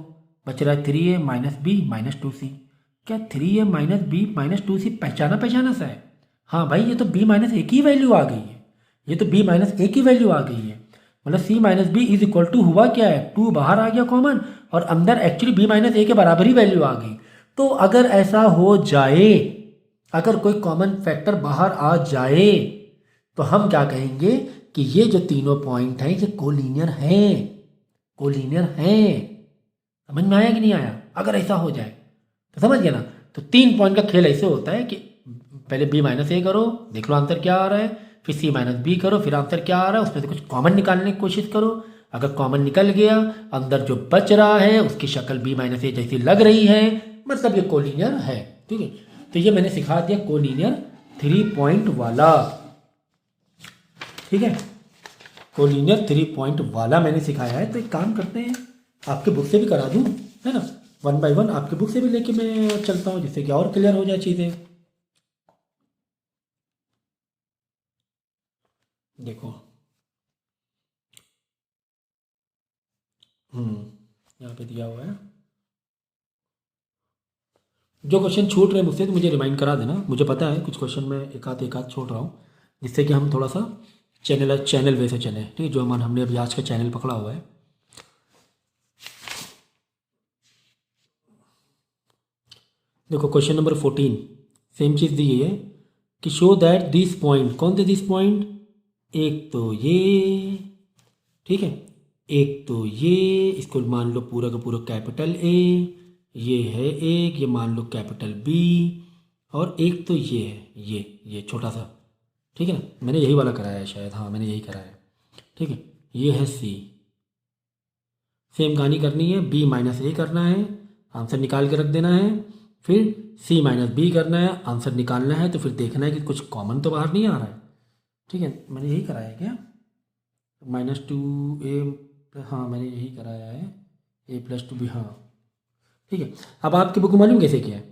बच रहा है 3a minus B minus 2c। क्या 3a minus B minus 2c पहचाना सा है? हाँ भाई, ये तो b माइनस ए की वैल्यू आ गई है, ये तो b माइनस ए की वैल्यू आ गई है। मतलब c minus B is equal to हुआ क्या है, 2 बाहर आ गया कॉमन, और अंदर एक्चुअली b माइनस ए के बराबर ही वैल्यू आ गई। तो अगर ऐसा हो जाए, अगर कोई कॉमन फैक्टर बाहर आ जाए, तो हम क्या कहेंगे कि ये जो तीनों पॉइंट हैं ये कोलिनियर हैं, कोलिनियर हैं। समझ में आया कि नहीं आया? अगर ऐसा हो जाए तो समझ गया ना। तो 3 पॉइंट का खेल ऐसे होता है कि पहले b माइनस ए करो, देख लो आंसर क्या आ रहा है, फिर c माइनस बी करो, फिर आंसर क्या आ रहा है, उसमें से कुछ कॉमन निकालने की कोशिश करो। अगर कॉमन निकल गया, अंदर जो बच रहा है उसकी शक्ल b माइनस ए जैसी लग रही है, मतलब ये कोलिनियर है। ठीक है, तो ये मैंने सिखा दिया कोलिनियर 3 पॉइंट वाला। ठीक है, कोलिनियर 3 पॉइंट वाला मैंने सिखाया है। तो एक काम करते हैं, आपके बुक से भी करा दूँ, है ना, 1 बाय 1 आपके बुक से भी लेके मैं चलता हूँ, जिससे कि और क्लियर हो जाए चीज़ें। देखो, यहाँ पे दिया हुआ है। जो क्वेश्चन छूट रहे हैं मुझसे तो मुझे रिमाइंड करा देना, मुझे पता है कुछ क्वेश्चन में एक आध छोड़ रहा हूँ, जिससे कि हम थोड़ा सा चैनल वे से चलें। ठीक है, जो हमने अभी आज का चैनल पकड़ा हुआ है। देखो क्वेश्चन नंबर 14 सेम चीज़ दी है कि शो दैट दिस पॉइंट, कौन थे दिस पॉइंट, एक तो ये, ठीक है, एक तो ये, इसको मान लो पूरा का पूरा कैपिटल ए, ये है एक, ये मान लो कैपिटल बी, और एक तो ये है, ये छोटा सा। ठीक है ना, मैंने यही वाला कराया है शायद, हाँ मैंने यही कराया है। ठीक है, ये है सी। सेम कहानी करनी है, बी माइनस ए करना है, आंसर निकाल के रख देना है, फिर सी माइनस बी करना है, आंसर निकालना है, तो फिर देखना है कि कुछ कॉमन तो बाहर नहीं आ रहा है। ठीक है, मैंने यही कराया है क्या, -2a, हाँ मैंने यही कराया है, a+2b, हाँ ठीक है। अब आपकी बुक में मालूम कैसे किया है,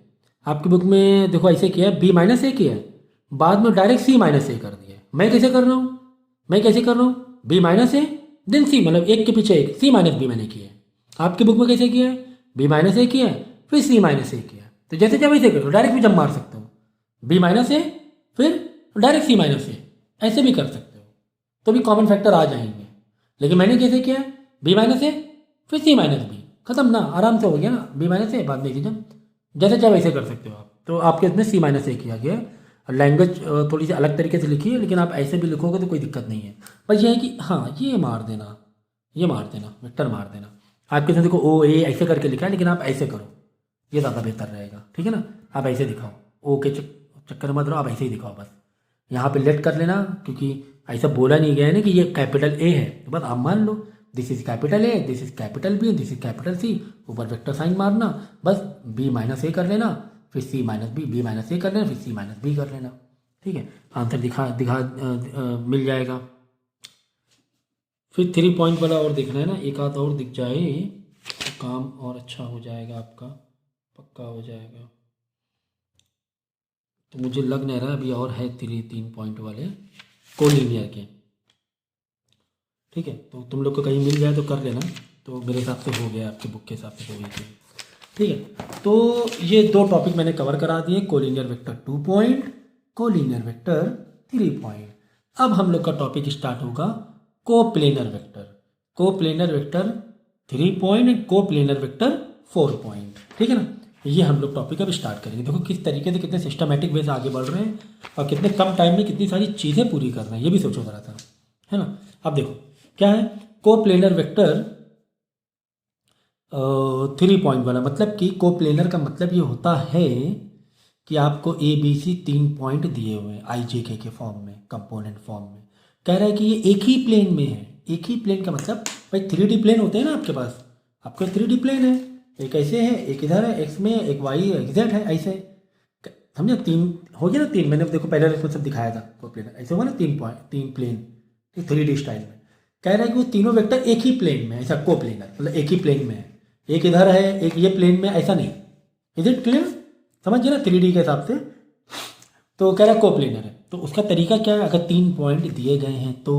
आपकी बुक में देखो ऐसे किया है, b माइनस ए किया है, बाद में डायरेक्ट c माइनस ए कर दिया है। मैं कैसे कर रहा हूँ, b minus A then c, मतलब एक के पीछे एक, c माइनस बी मैंने किया है। आपकी बुक में कैसे किया है, b माइनस ए किया है, फिर c माइनस ए किया। तो जैसे जब ऐसे करो, डायरेक्ट भी जब मार सकते हो, b माइनस ए फिर डायरेक्ट c माइनस ए, ऐसे भी कर सकते हो, तो भी कॉमन फैक्टर आ जाएंगे। लेकिन मैंने कैसे किया है, बी माइनस ए फिर सी माइनस बी, खत्म ना, आराम से हो गया ना। बी माइनस ए बाद में कीजिए, जैसे चाहे वैसे कर सकते हो आप। तो आपके इसमें सी माइनस ए किया गया है। लैंग्वेज थोड़ी सी अलग तरीके से लिखी है, लेकिन आप ऐसे भी लिखोगे तो कोई दिक्कत नहीं है। बस ये है कि हाँ ये मार देना, ये मार देना, वेक्टर मार देना। आपके इसमें देखो ओ ए ऐसे करके लिखा है, लेकिन आप ऐसे करो, ये ज़्यादा बेहतर रहेगा, ठीक है ना। आप ऐसे दिखाओ, ओ के चक्कर मत रहो, आप ऐसे ही दिखाओ बस। यहाँ पे लेट कर लेना, क्योंकि ऐसा बोला नहीं गया है ना कि ये कैपिटल ए है, तो बस आप मान लो this is capital A, this is capital B, this is capital C, ऊपर वेक्टर साइन मारना, बस बी माइनस ए कर लेना, फिर सी माइनस बी, बी माइनस ए कर लेना, फिर सी माइनस बी कर लेना, ठीक है। आंसर दिखा दिखा मिल जाएगा। फिर 3 पॉइंट वाला और देखना है ना, एक आध और दिख जाए तो काम और अच्छा हो जाएगा, आपका पक्का हो जाएगा। तो मुझे लग नहीं रहा, अभी और है 3 पॉइंट वाले कोलिनियर के, ठीक है। तो तुम लोग को कहीं मिल जाए तो कर लेना, तो मेरे हिसाब से हो गया, आपके बुक के हिसाब से हो गई, ठीक है। तो ये 2 टॉपिक मैंने कवर करा दिए, collinear vector 2 point, collinear vector 3 point. अब हम लोग का टॉपिक स्टार्ट होगा coplanar vector, coplanar vector 3 point, coplanar vector 4 point, ठीक है ना। ये हम लोग टॉपिक अब स्टार्ट करेंगे। देखो किस तरीके से, कितने सिस्टमेटिक वे से आगे बढ़ रहे हैं और कितने कम टाइम में कितनी सारी चीज़ें पूरी कर रहे हैं, ये भी सोचो ज़रा सा, है ना। अब देखो क्या है कोप्लेनर वेक्टर 3 पॉइंट वाला, मतलब कि कोप्लेनर का मतलब ये होता है कि आपको ए बी सी 3 पॉइंट दिए हुए हैं आई जे के फॉर्म में, कंपोनेंट फॉर्म में। कह रहा है कि ये एक ही प्लेन में है। एक ही प्लेन का मतलब भाई 3D प्लेन होते हैं ना आपके पास, आपका 3D प्लेन है, एक ऐसे है, एक इधर है एक्स में, एक वाई है, एक जेड है, ऐसे समझे। 3 हो गया ना, 3 मैंने देखो पहले इसमें सब दिखाया था कोप्लेनर, ऐसे हुआ ना 3 पॉइंट 3 प्लेन 3D स्टाइल में। कह रहा है कि वो तीनों वेक्टर एक ही प्लेन में, ऐसा कोप्लेनर मतलब एक ही प्लेन में है, एक इधर है एक ये प्लेन में, ऐसा नहीं। इज इट क्लियर, समझिए ना 3D के हिसाब से। तो कह रहा है कोप्लेनर है, तो उसका तरीका क्या है, अगर 3 पॉइंट दिए गए हैं तो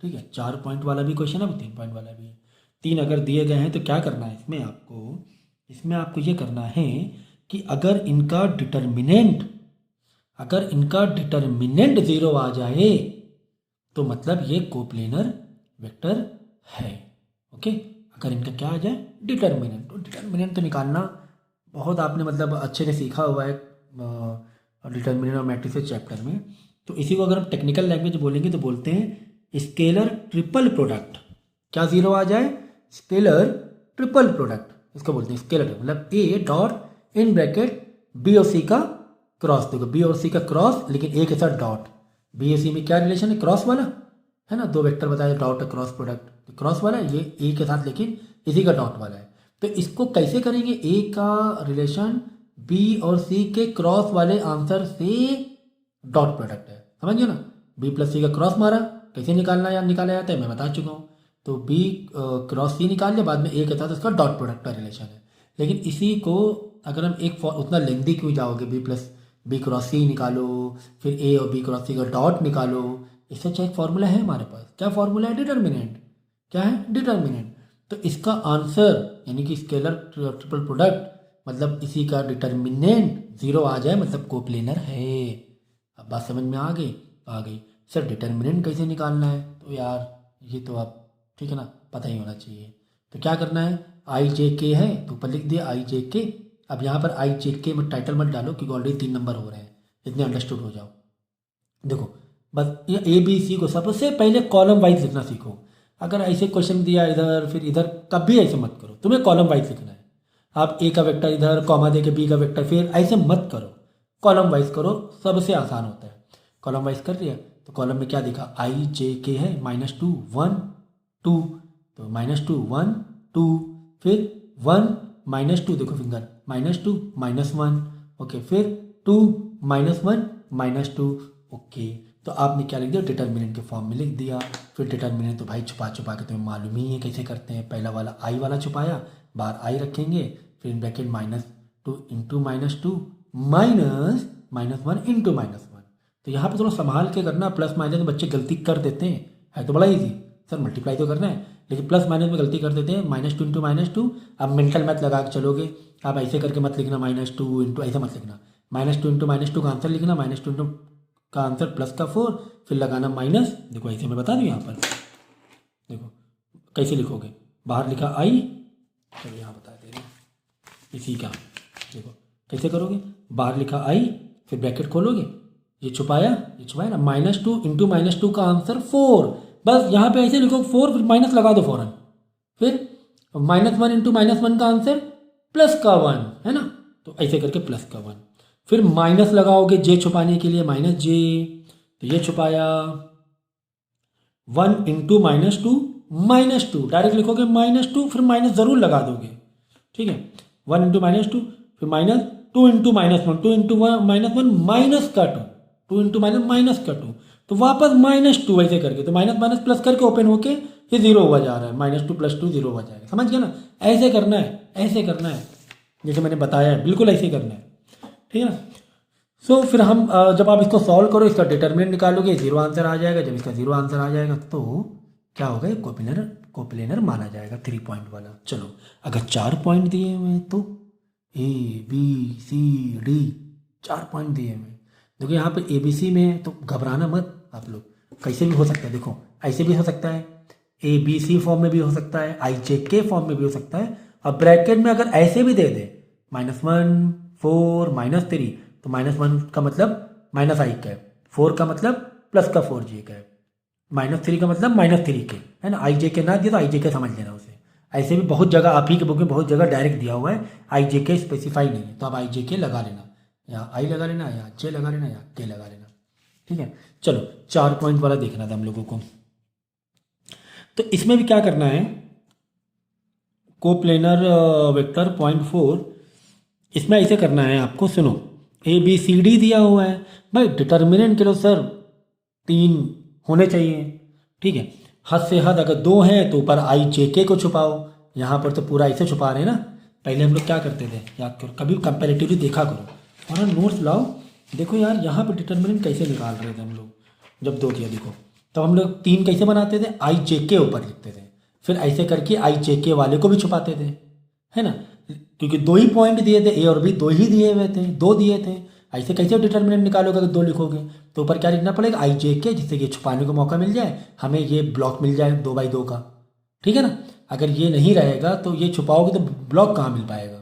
ठीक है, 4 पॉइंट वाला भी क्वेश्चन है, वो 3 पॉइंट वाला भी है। 3 अगर दिए गए हैं तो क्या करना है इसमें आपको ये करना है कि अगर इनका डिटर्मिनेंट 0 आ जाए तो मतलब ये कोप्लेनर वेक्टर है, ओके। अगर इनका क्या आ जाए डिटर्मिनेंट, तो डिटर्मिनेंट तो निकालना बहुत आपने मतलब अच्छे से सीखा हुआ है डिटर्मिनेंट और मैट्रिसेस चैप्टर में। तो इसी को अगर हम टेक्निकल लैंग्वेज बोलेंगे तो बोलते हैं स्केलर ट्रिपल प्रोडक्ट। क्या 0 आ जाए, स्केलर ट्रिपल प्रोडक्ट, इसको बोलते हैं स्केलर, मतलब A dot in bracket B और सी का क्रॉस, देखो बी और सी का क्रॉस लेकिन ए के साथ डॉट। बी और सी में क्या रिलेशन है, क्रॉस वाला है ना, 2 वेक्टर बताया डॉट क्रॉस प्रोडक्ट, तो क्रॉस वाला है, ये ए के साथ लेकिन इसी का डॉट वाला है। तो इसको कैसे करेंगे, ए का रिलेशन बी और सी के क्रॉस वाले आंसर से डॉट प्रोडक्ट है, समझिए ना। बी प्लस सी का क्रॉस मारा, कैसे निकाला जाता है मैं बता चुका हूँ। तो बी क्रॉस सी निकाल लिया, बाद में ए के साथ उसका डॉट प्रोडक्ट का रिलेशन है। लेकिन इसी को अगर हम एक उतना लेंदी क्यों जाओगे, बी क्रॉस सी निकालो, फिर ए और बी क्रॉस सी का डॉट निकालो, इससे अच्छा एक फॉर्मूला है हमारे पास। क्या फॉर्मूला है, डिटर्मिनेंट। क्या है, डिटर्मिनेंट। तो इसका आंसर यानी कि स्केलर ट्रिपल प्रोडक्ट मतलब इसी का डिटर्मिनेंट 0 आ जाए मतलब कोप्लेनर है। अब बात समझ में आ गई। सर डिटर्मिनेंट कैसे निकालना है, तो यार ये तो आप ठीक है ना पता ही होना चाहिए। तो क्या करना है, आई जे के है तो ऊपर लिख दिया आई जे के। अब यहाँ पर आई जे के में टाइटल मत डालो क्योंकि ऑलरेडी 3 नंबर हो रहे हैं, इतने अंडरस्टूड हो जाओ। देखो बस ये ए बी सी को सबसे पहले कॉलम वाइज लिखना सीखो। अगर ऐसे क्वेश्चन दिया इधर फिर इधर, कभी ऐसे मत करो, तुम्हें कॉलम वाइज लिखना है। आप ए का वेक्टर इधर कॉमा दे के बी का वेक्टर फिर, ऐसे मत करो, कॉलम वाइज करो, सबसे आसान होता है। कॉलम वाइज कर लिया तो कॉलम में क्या दिखा, आई जे के है -2 1 2, तो -2 1 2, फिर 1 -2 देखो फिंगर -2 -1, ओके, फिर 2 -1 -2, ओके। तो आपने क्या लिख दिया, डिटर्मिनेंट के फॉर्म में लिख दिया। फिर डिटर्मिनेंट तो भाई छुपा के तुम्हें मालूम ही है कैसे करते हैं। पहला वाला आई वाला छुपाया, बाहर आई रखेंगे, फिर ब्रैकेट -2 इंटू -2 -1 इंटू -1। तो यहाँ पे थोड़ा संभाल के करना, प्लस माइनस में बच्चे गलती कर देते हैं, है तो बड़ा ईजी सर, मल्टीप्लाई तो करना है लेकिन प्लस माइनस में गलती कर देते हैं। -2 इंटू -2, अब मेंटल मैथ लगा के चलोगे, आप ऐसे करके मत लिखना, -2 इंटू ऐसा मत लिखना, -2 इंटू -2 का आंसर लिखना, -2 इंटू का आंसर +4, फिर लगाना माइनस, देखो ऐसे मैं बता दूँ यहाँ पर, देखो कैसे लिखोगे, बाहर लिखा आई, चलो यहाँ बता दे रहे हैं इसी का, देखो कैसे करोगे, बाहर लिखा आई, फिर ब्रैकेट खोलोगे, ये छुपाया ना, -2 इंटू -2 का आंसर 4, बस यहाँ पे ऐसे लिखो 4, फिर माइनस लगा दो फौरन, फिर -1 इंटू -1 का आंसर +1 है ना, तो ऐसे करके +1, फिर माइनस लगाओगे जे छुपाने के लिए, -j, तो ये छुपाया, 1 इंटू -2 डायरेक्ट लिखोगे -2, फिर माइनस ज़रूर लगा दोगे, ठीक है, 1 इंटू -2, फिर -2 इंटू -1, 2 इंटू -1 माइनस का 2 इंटू -2, तो वापस -2 ऐसे करके, तो माइनस माइनस प्लस करके ओपन होके ये 0 हुआ जा रहा है, -2 + 2 0 हुआ जाएगा, समझ गया ना, ऐसे करना है, ऐसे करना है, जैसे मैंने बताया है, बिल्कुल ऐसे करना है, ठीक है ना। सो फिर हम जब आप इसको सॉल्व करो, इसका डिटर्मिनेंट निकालोगे, 0 आंसर आ जाएगा, जब इसका 0 आंसर आ जाएगा तो क्या होगा, कोप्लेनर माना जाएगा 3 पॉइंट वाला। चलो अगर 4 पॉइंट दिए हुए हैं तो ABCD 4 पॉइंट दिए हुए हैं, देखो यहाँ पे ABC में है, तो घबराना मत आप लोग, कैसे भी हो सकता है, देखो ऐसे भी हो सकता है, ABC फॉर्म में भी हो सकता है, IJK फॉर्म में भी हो सकता है, और ब्रैकेट में अगर ऐसे भी दे दे -1 4 -3, तो -1 का मतलब -I का है, 4 का मतलब +4J का है, -3 का मतलब -3 के, है ना, IJK ना दिया तो IJK समझ लेना उसे, ऐसे भी बहुत जगह आप ही के बुक में बहुत जगह डायरेक्ट दिया हुआ है, IJK स्पेसिफाई नहीं है, तो आप IJK लगा लेना, यहाँ I लगा लेना, यहाँ J लगा लेना, यहाँ K लगा लेना, ठीक है। चलो 4 पॉइंट वाला देखना था हम लोगों को, तो इसमें भी क्या करना है, कोप्लेनर वेक्टर 0.4, इसमें ऐसे करना है आपको, सुनो, ABCD दिया हुआ है भाई, डिटर्मिनेंट के लो सर 3 होने चाहिए, ठीक है, हद से हद अगर 2 हैं तो ऊपर IJK को छुपाओ, यहाँ पर तो पूरा ऐसे छुपा रहे हैं ना, पहले हम लोग क्या करते थे, याद करो, कभी कंपैरेटिवली देखा करो, और नोट्स लाओ, देखो यार यहाँ पर डिटर्मिनेंट कैसे निकाल रहे थे हम लोग, जब 2 किया देखो, तो हम लोग 3 कैसे बनाते थे, IJK ऊपर लिखते थे, फिर ऐसे करके IJK वाले को भी छुपाते थे, है ना, क्योंकि 2 ही पॉइंट दिए थे, A और B 2 ही दिए हुए थे, 2 दिए थे, ऐसे कैसे डिटर्मिनेंट निकालोगे अगर 2 लिखोगे, तो ऊपर क्या लिखना पड़ेगा, IJK, जिससे कि छुपाने को मौका मिल जाए, हमें ये ब्लॉक मिल जाए 2x2 का, ठीक है ना, अगर ये नहीं रहेगा तो ये छुपाओगे तो ब्लॉक कहाँ मिल पाएगा,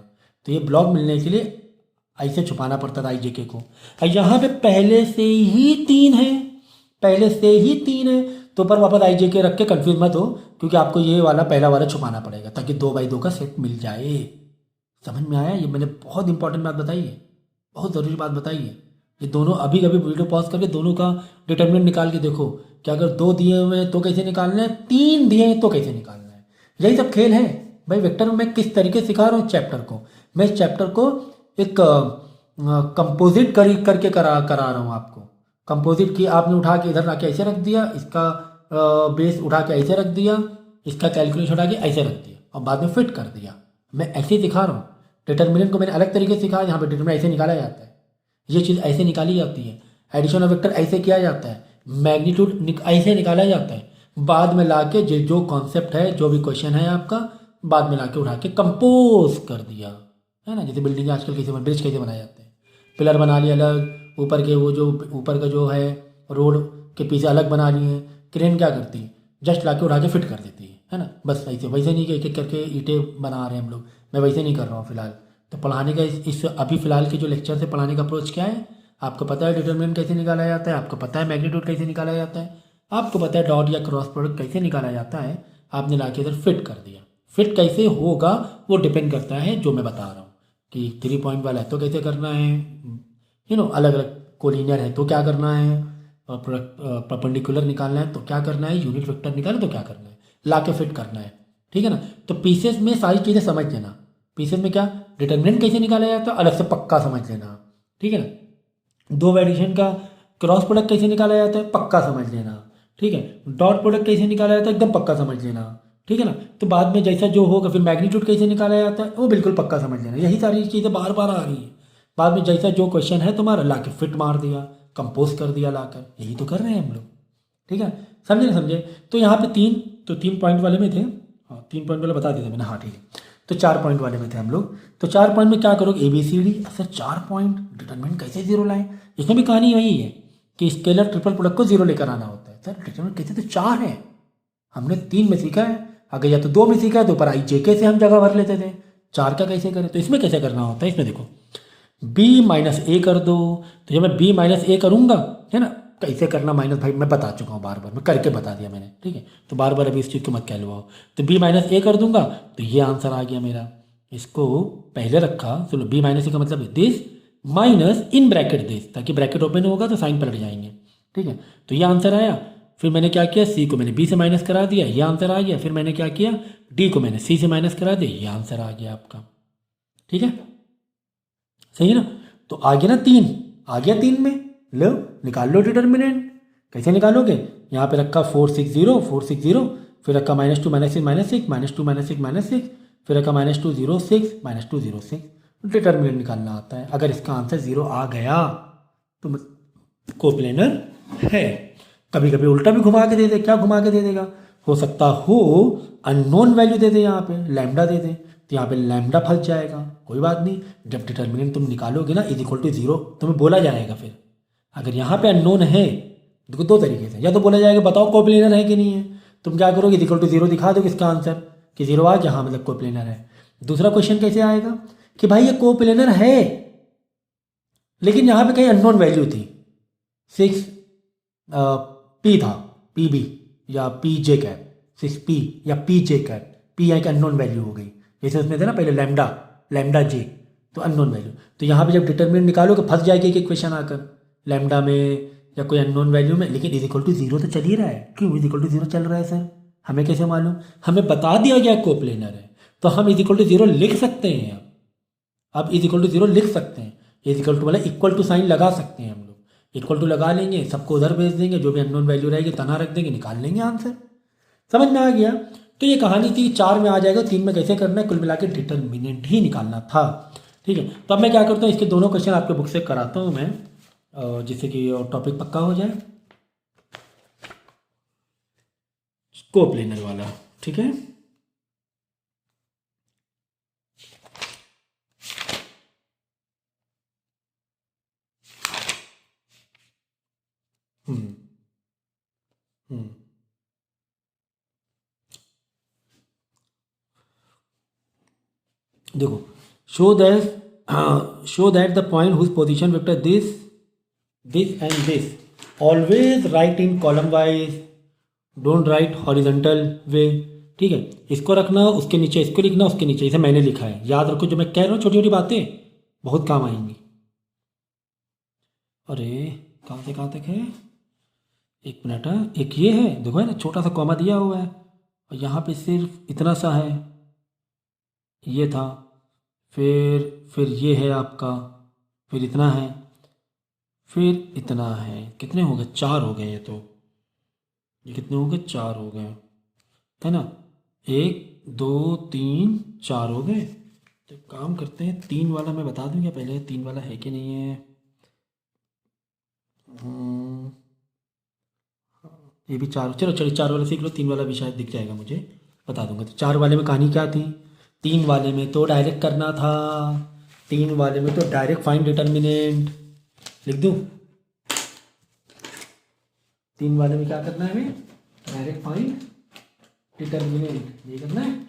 तो ये ब्लॉक मिलने के लिए ऐसे छुपाना पड़ता था IJK को, और यहाँ पे पहले से ही 3 है, पहले से ही 3 है, तो ऊपर वापस IJK रख के कंफ्यूज मत हो, क्योंकि आपको ये वाला पहला वाला छुपाना पड़ेगा ताकि 2x2 का सेट मिल जाए, समझ में आया, ये मैंने बहुत इंपॉर्टेंट बात बताई है, बहुत ज़रूरी बात बताई है, ये दोनों अभी कभी वीडियो पॉज करके दोनों का डिटर्मिनेंट निकाल के देखो कि अगर 2 दिए हुए हैं तो कैसे निकालना है, 3 दिए हैं तो कैसे निकालना है, यही सब खेल है भाई। वेक्टर में मैं किस तरीके से सिखा रहा हूँ चैप्टर को, मैं इस चैप्टर को एक कंपोजिट करके करा रहा हूँ आपको, कंपोजिट की आपने उठा के इधर लाके ऐसे रख दिया, इसका बेस उठा के ऐसे रख दिया, इसका कैलकुलेशन उठा के ऐसे रख दिया और बाद में फिट कर दिया, मैं ऐसे ही दिखा रहा हूँ। डिटर्मिनेंट को मैंने अलग तरीके से सिखाया, यहाँ पे डिटर्मिनेंट ऐसे निकाला जाता है, ये चीज़ ऐसे निकाली जाती है, एडिशन ऑफ वेक्टर ऐसे किया जाता है, मैग्नीट्यूड ऐसे निकाला जाता है, बाद में लाके जो कॉन्सेप्ट है, जो भी क्वेश्चन है आपका, बाद में लाके उठा के कंपोज कर दिया, है ना, जैसे बिल्डिंग आजकल कैसे ब्रिज कैसे बनाए जाते हैं, पिलर बना लिए अलग, ऊपर के वो जो ऊपर का जो है रोड के पीछे अलग बना लिए, क्रेन क्या करती है, जस्ट लाके उठा के फिट कर देती है ना, बस ऐसे, वैसे नहीं कि एक एक करके ईंटें बना रहे हैं हम लोग, मैं वैसे नहीं कर रहा हूँ फिलहाल। तो पढ़ाने का इस अभी फिलहाल के जो लेक्चर से पढ़ाने का अप्रोच क्या है, आपको पता है डिटरमिनेंट कैसे निकाला जाता है, आपको पता है मैग्नीट्यूड कैसे निकाला जाता है, आपको पता है डॉट या क्रॉस प्रोडक्ट कैसे निकाला जाता है, आपने लाके इधर फिट कर दिया। फिट कैसे होगा वो डिपेंड करता है जो मैं बता रहा हूँ कि 3 पॉइंट वाला है तो कैसे करना है, अलग अलग कोलिनियर है तो क्या करना है, परपेंडिकुलर निकालना है तो क्या करना है, यूनिट वेक्टर निकालना है तो क्या करना है, लाके फिट करना है, ठीक है ना। तो पीसेस में सारी चीज़ें समझ लेना, पीसेस में क्या डिटरमिनेंट कैसे निकाला जाता है अलग से पक्का समझ लेना, ठीक है ना। 2 एडिशन का क्रॉस प्रोडक्ट कैसे निकाला जाता है पक्का समझ लेना, ठीक है। डॉट प्रोडक्ट कैसे निकाला जाता है एकदम पक्का समझ लेना, ठीक है ना। तो बाद में जैसा जो होगा, फिर मैग्नीट्यूड कैसे निकाला जाता है वो बिल्कुल पक्का समझ लेना। यही सारी चीज़ें बार बार आ रही है, बाद में जैसा जो क्वेश्चन है तुम्हारा ला के फिट मार दिया, कंपोज कर दिया लाकर, यही तो कर रहे हैं हम लोग, ठीक है। समझे ना समझे। तो यहाँ पे 3 पॉइंट वाले में थे, हाँ 3 पॉइंट वाले बता दिए थे मैंने, हाँ ठीक है। तो 4 पॉइंट वाले में थे हम लोग। तो 4 पॉइंट में क्या करोगे, ABCD। सर 4 पॉइंट डिटरमिनेंट कैसे 0 लाएं, इसमें भी कहानी वही है कि स्केलर ट्रिपल प्रोडक्ट को 0 लेकर आना होता है। सर डिटरमिनेंट कैसे, तो 4 है, हमने 3 में सीखा है, अगर या तो 2 में सीखा है तो ऊपर आई जे के से हम जगह भर लेते थे, 4 का कैसे करें। तो इसमें कैसे करना होता है, इसमें देखो b माइनस ए कर दो, तो जब मैं b माइनस ए करूँगा, है ना, कैसे करना माइनस, भाई मैं बता चुका हूँ बार बार, मैं करके बता दिया मैंने, ठीक है, तो बार बार अभी इस चीज़ को मत कहलवाओ। तो b माइनस ए कर दूंगा तो ये आंसर आ गया मेरा। इसको पहले रखा, चलो b माइनस ए का मतलब this minus in bracket this, ताकि ब्रैकेट ओपन होगा तो साइन पलट जाएंगे, ठीक है। तो ये आंसर आया। फिर मैंने क्या किया, सी को मैंने बी से माइनस करा दिया, ये आंसर आ गया। फिर मैंने क्या किया, डी को मैंने सी से माइनस करा दिया, ये आंसर आ गया आपका, ठीक है, सही है ना। तो आ गया ना 3, आ गया 3 में, लो निकाल लो डिटर्मिनेंट। कैसे निकालोगे, यहाँ पे रखा 460, फिर रखा -2 -6 -6 -2 -6 -6, फिर रखा -2 0 6 -2 0 6। डिटर्मिनेंट निकालना आता है। अगर इसका आंसर 0 आ गया तो कोप्लेनर है। कभी कभी उल्टा भी घुमा के दे दे, क्या घुमा के दे देगा, हो सकता हो अननोन वैल्यू दे दे, यहाँ पे लैम्डा दे दे, तो यहाँ पे लैम्डा फंस जाएगा, कोई बात नहीं। जब डिटर्मिनेंट तुम निकालोगे ना =0, तुम्हें बोला जाएगा। फिर अगर यहाँ पे अननोन है, देखो 2 तरीके से, या तो बोला जाएगा बताओ कोप्लेनर है कि नहीं है, तुम क्या करोगे, =0 दिखा दो इसका आंसर कि 0 आ गया, हाँ मतलब कोप्लेनर है। दूसरा क्वेश्चन कैसे आएगा कि भाई ये कोप्लेनर है, लेकिन यहाँ पे कहीं अननोन वैल्यू थी, 6 पी था, पी बी या पी जे कैप, 6p या पी जे कैप, पी एक अननोन वैल्यू हो गई, जैसे उसमें थे ना पहले लैम्डा जे, तो अननोन वैल्यू। तो यहाँ पे जब डिटर्मिनेंट निकालोगे फंस जाएगी एक क्वेश्चन आकर लैम्डा में या कोई अननोन वैल्यू में, लेकिन =0 तो चल ही रहा है। क्यों =0 चल रहा है सर, हमें कैसे मालूम, हमें बता दिया गया कोप्लेनर है, तो हम =0 लिख सकते हैं। अब =0 लिख सकते हैं, मतलब इक्वल टू साइन लगा सकते हैं हम लोग, इक्वल टू लगा लेंगे, सबको उधर भेज देंगे, जो भी अननोन वैल्यू रहेगी तना रख देंगे, निकाल लेंगे आंसर। समझ में आ गया। तो ये कहानी थी, 4 में आ जाएगा, 3 में कैसे करना है, कुल मिला के डिटर्मिनेंट ही निकालना था, ठीक है। तो अब मैं क्या करता हूँ, इसके दोनों क्वेश्चन आपके बुक से कराता हूँ मैं, जिससे कि टॉपिक पक्का हो जाए, कोप्लेनर वाला, ठीक है। हम्म हम्म देखो, show that the point whose position vector this and this always write in column wise, don't write horizontal way, ठीक है। इसको रखना, उसके नीचे इसको लिखना, उसके नीचे इसे मैंने लिखा है, याद रखो जो मैं कह रहा हूँ, छोटी छोटी बातें बहुत काम आएंगी। अरे कहाँ से कहाँ तक है, 1 मिनट है, एक ये है देखो, है ना, छोटा सा कॉमा दिया हुआ है, और यहाँ पे सिर्फ इतना सा है, ये था, फिर ये है आपका, फिर इतना है, फिर इतना है, कितने हो गए, 4 हो गए, ये तो ये कितने हो गए, 4 हो गए, है ना, 1 2 3 4 हो गए। तो एक काम करते हैं, 3 वाला मैं बता दूं क्या पहले, 3 वाला है कि नहीं है, ये भी 4, चलो चलो 4 वाला सीख लो, 3 वाला भी शायद दिख जाएगा मुझे, बता दूंगा। तो 4 वाले में कहानी क्या थी, 3 वाले में तो डायरेक्ट करना था, 3 वाले में तो डायरेक्ट फाइंड डिटर्मिनेंट लिख दूं, 3 वाले में क्या करना है हमें, डायरेक्ट फाइंड डिटर्मिनेंट, ये करना है।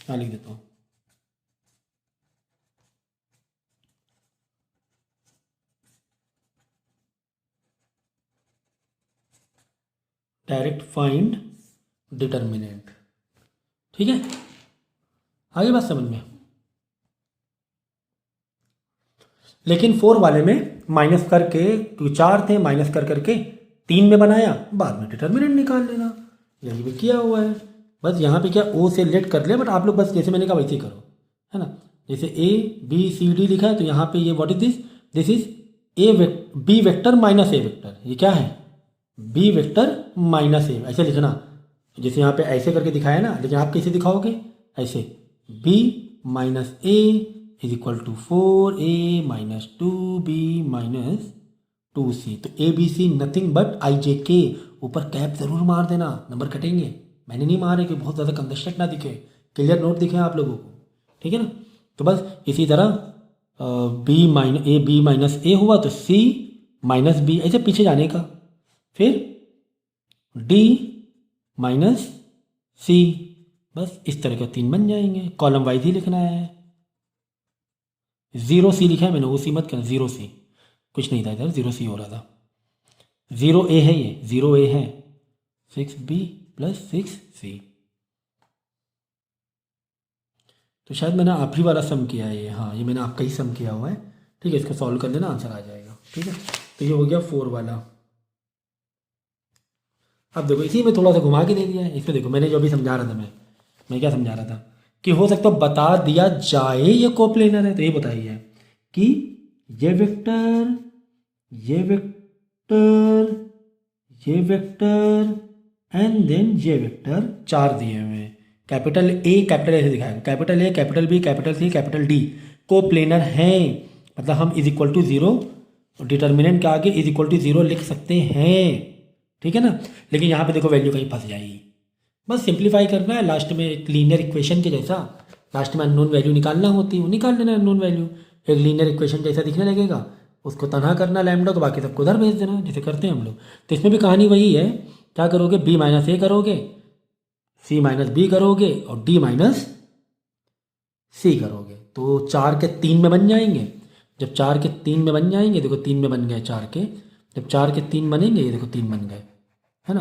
हाँ लिख देता हूँ, डायरेक्ट फाइंड डिटर्मिनेंट, ठीक है। आगे बात समझ में, लेकिन 4 वाले में माइनस करके, क्योंकि 4 थे, माइनस कर करके 3 में बनाया, बाद में डिटर्मिनेंट निकाल लेना, यही भी किया हुआ है। बस यहाँ पे क्या ओ से लेट कर ले, बट आप लोग बस जैसे मैंने कहा वैसे ही करो, है ना। जैसे A B C D लिखा है, तो यहाँ पे ये what is this is B vector minus A vector, ये क्या है, B वेक्टर माइनस A, ऐसे लिखना। जैसे यहाँ पे ऐसे करके दिखाया ना, लेकिन आप कैसे दिखाओगे, ऐसे B minus A is equal to 4A minus 2B minus 2C। तो ABC नथिंग बट IJK, ऊपर कैप जरूर मार देना, नंबर कटेंगे, मैंने नहीं मारे कि बहुत ज़्यादा कंजस्टेड ना दिखे, क्लियर नोट दिखे आप लोगों को, ठीक है ना। तो बस इसी तरह बी माइनस ए हुआ तो सी माइनस बी, ऐसे पीछे जाने का, फिर डी माइनस सी, बस इस तरह के 3 बन जाएंगे। कॉलम वाइज ही लिखना है। 0C लिखा है मैंने, वो सी मत करना, 0C कुछ नहीं था इधर, 0C हो रहा था। 0A है, ये 0A है, 6B प्लस 6C। तो शायद मैंने आप ही वाला सम किया है ये, हाँ ये मैंने आपका ही सम किया हुआ है। ठीक है, इसको सॉल्व कर लेना, आंसर आ जाएगा। ठीक है, तो ये हो गया 4 वाला। अब देखो इसी में थोड़ा सा घुमा के दे दिया है। इसमें देखो मैंने जो अभी समझा रहा था, मैं क्या समझा रहा था कि हो सकता है बता दिया जाए ये कोप्लेनर है, तो ये बताइए कि ये वेक्टर, ये वेक्टर, ये वेक्टर एंड देन ये वेक्टर 4 दिए हुए हैं। कैपिटल ए से दिखाएगा, capital A, capital B, capital C, capital D coplanar हैं, मतलब हम इज इक्वल टू 0 डिटर्मिनेंट के आगे इज इक्वल टू 0 लिख सकते हैं। ठीक है ना, लेकिन यहाँ पे देखो वैल्यू कहीं फंस जाएगी। बस सिंप्लीफाई करना है, लास्ट में एक लीनियर इक्वेशन के जैसा लास्ट में अननोन वैल्यू निकालना होती है, वो निकाल लेना अननोन वैल्यू, एक लीनियर इक्वेशन जैसा दिखने लगेगा, उसको तनहा करना लैम्डा को, बाकी सबको उधर भेज देना जैसे करते हैं हम लोग। तो इसमें भी कहानी वही है, क्या करोगे, बी माइनस ए करोगे, सी माइनस बी करोगे और डी माइनस सी करोगे, तो 4 के 3 में बन जाएंगे। जब 4 के 3 में बन जाएंगे, देखो 3 में बन गए 4 के, जब 4 के 3 बनेंगे, ये देखो 3 बन गए, है ना।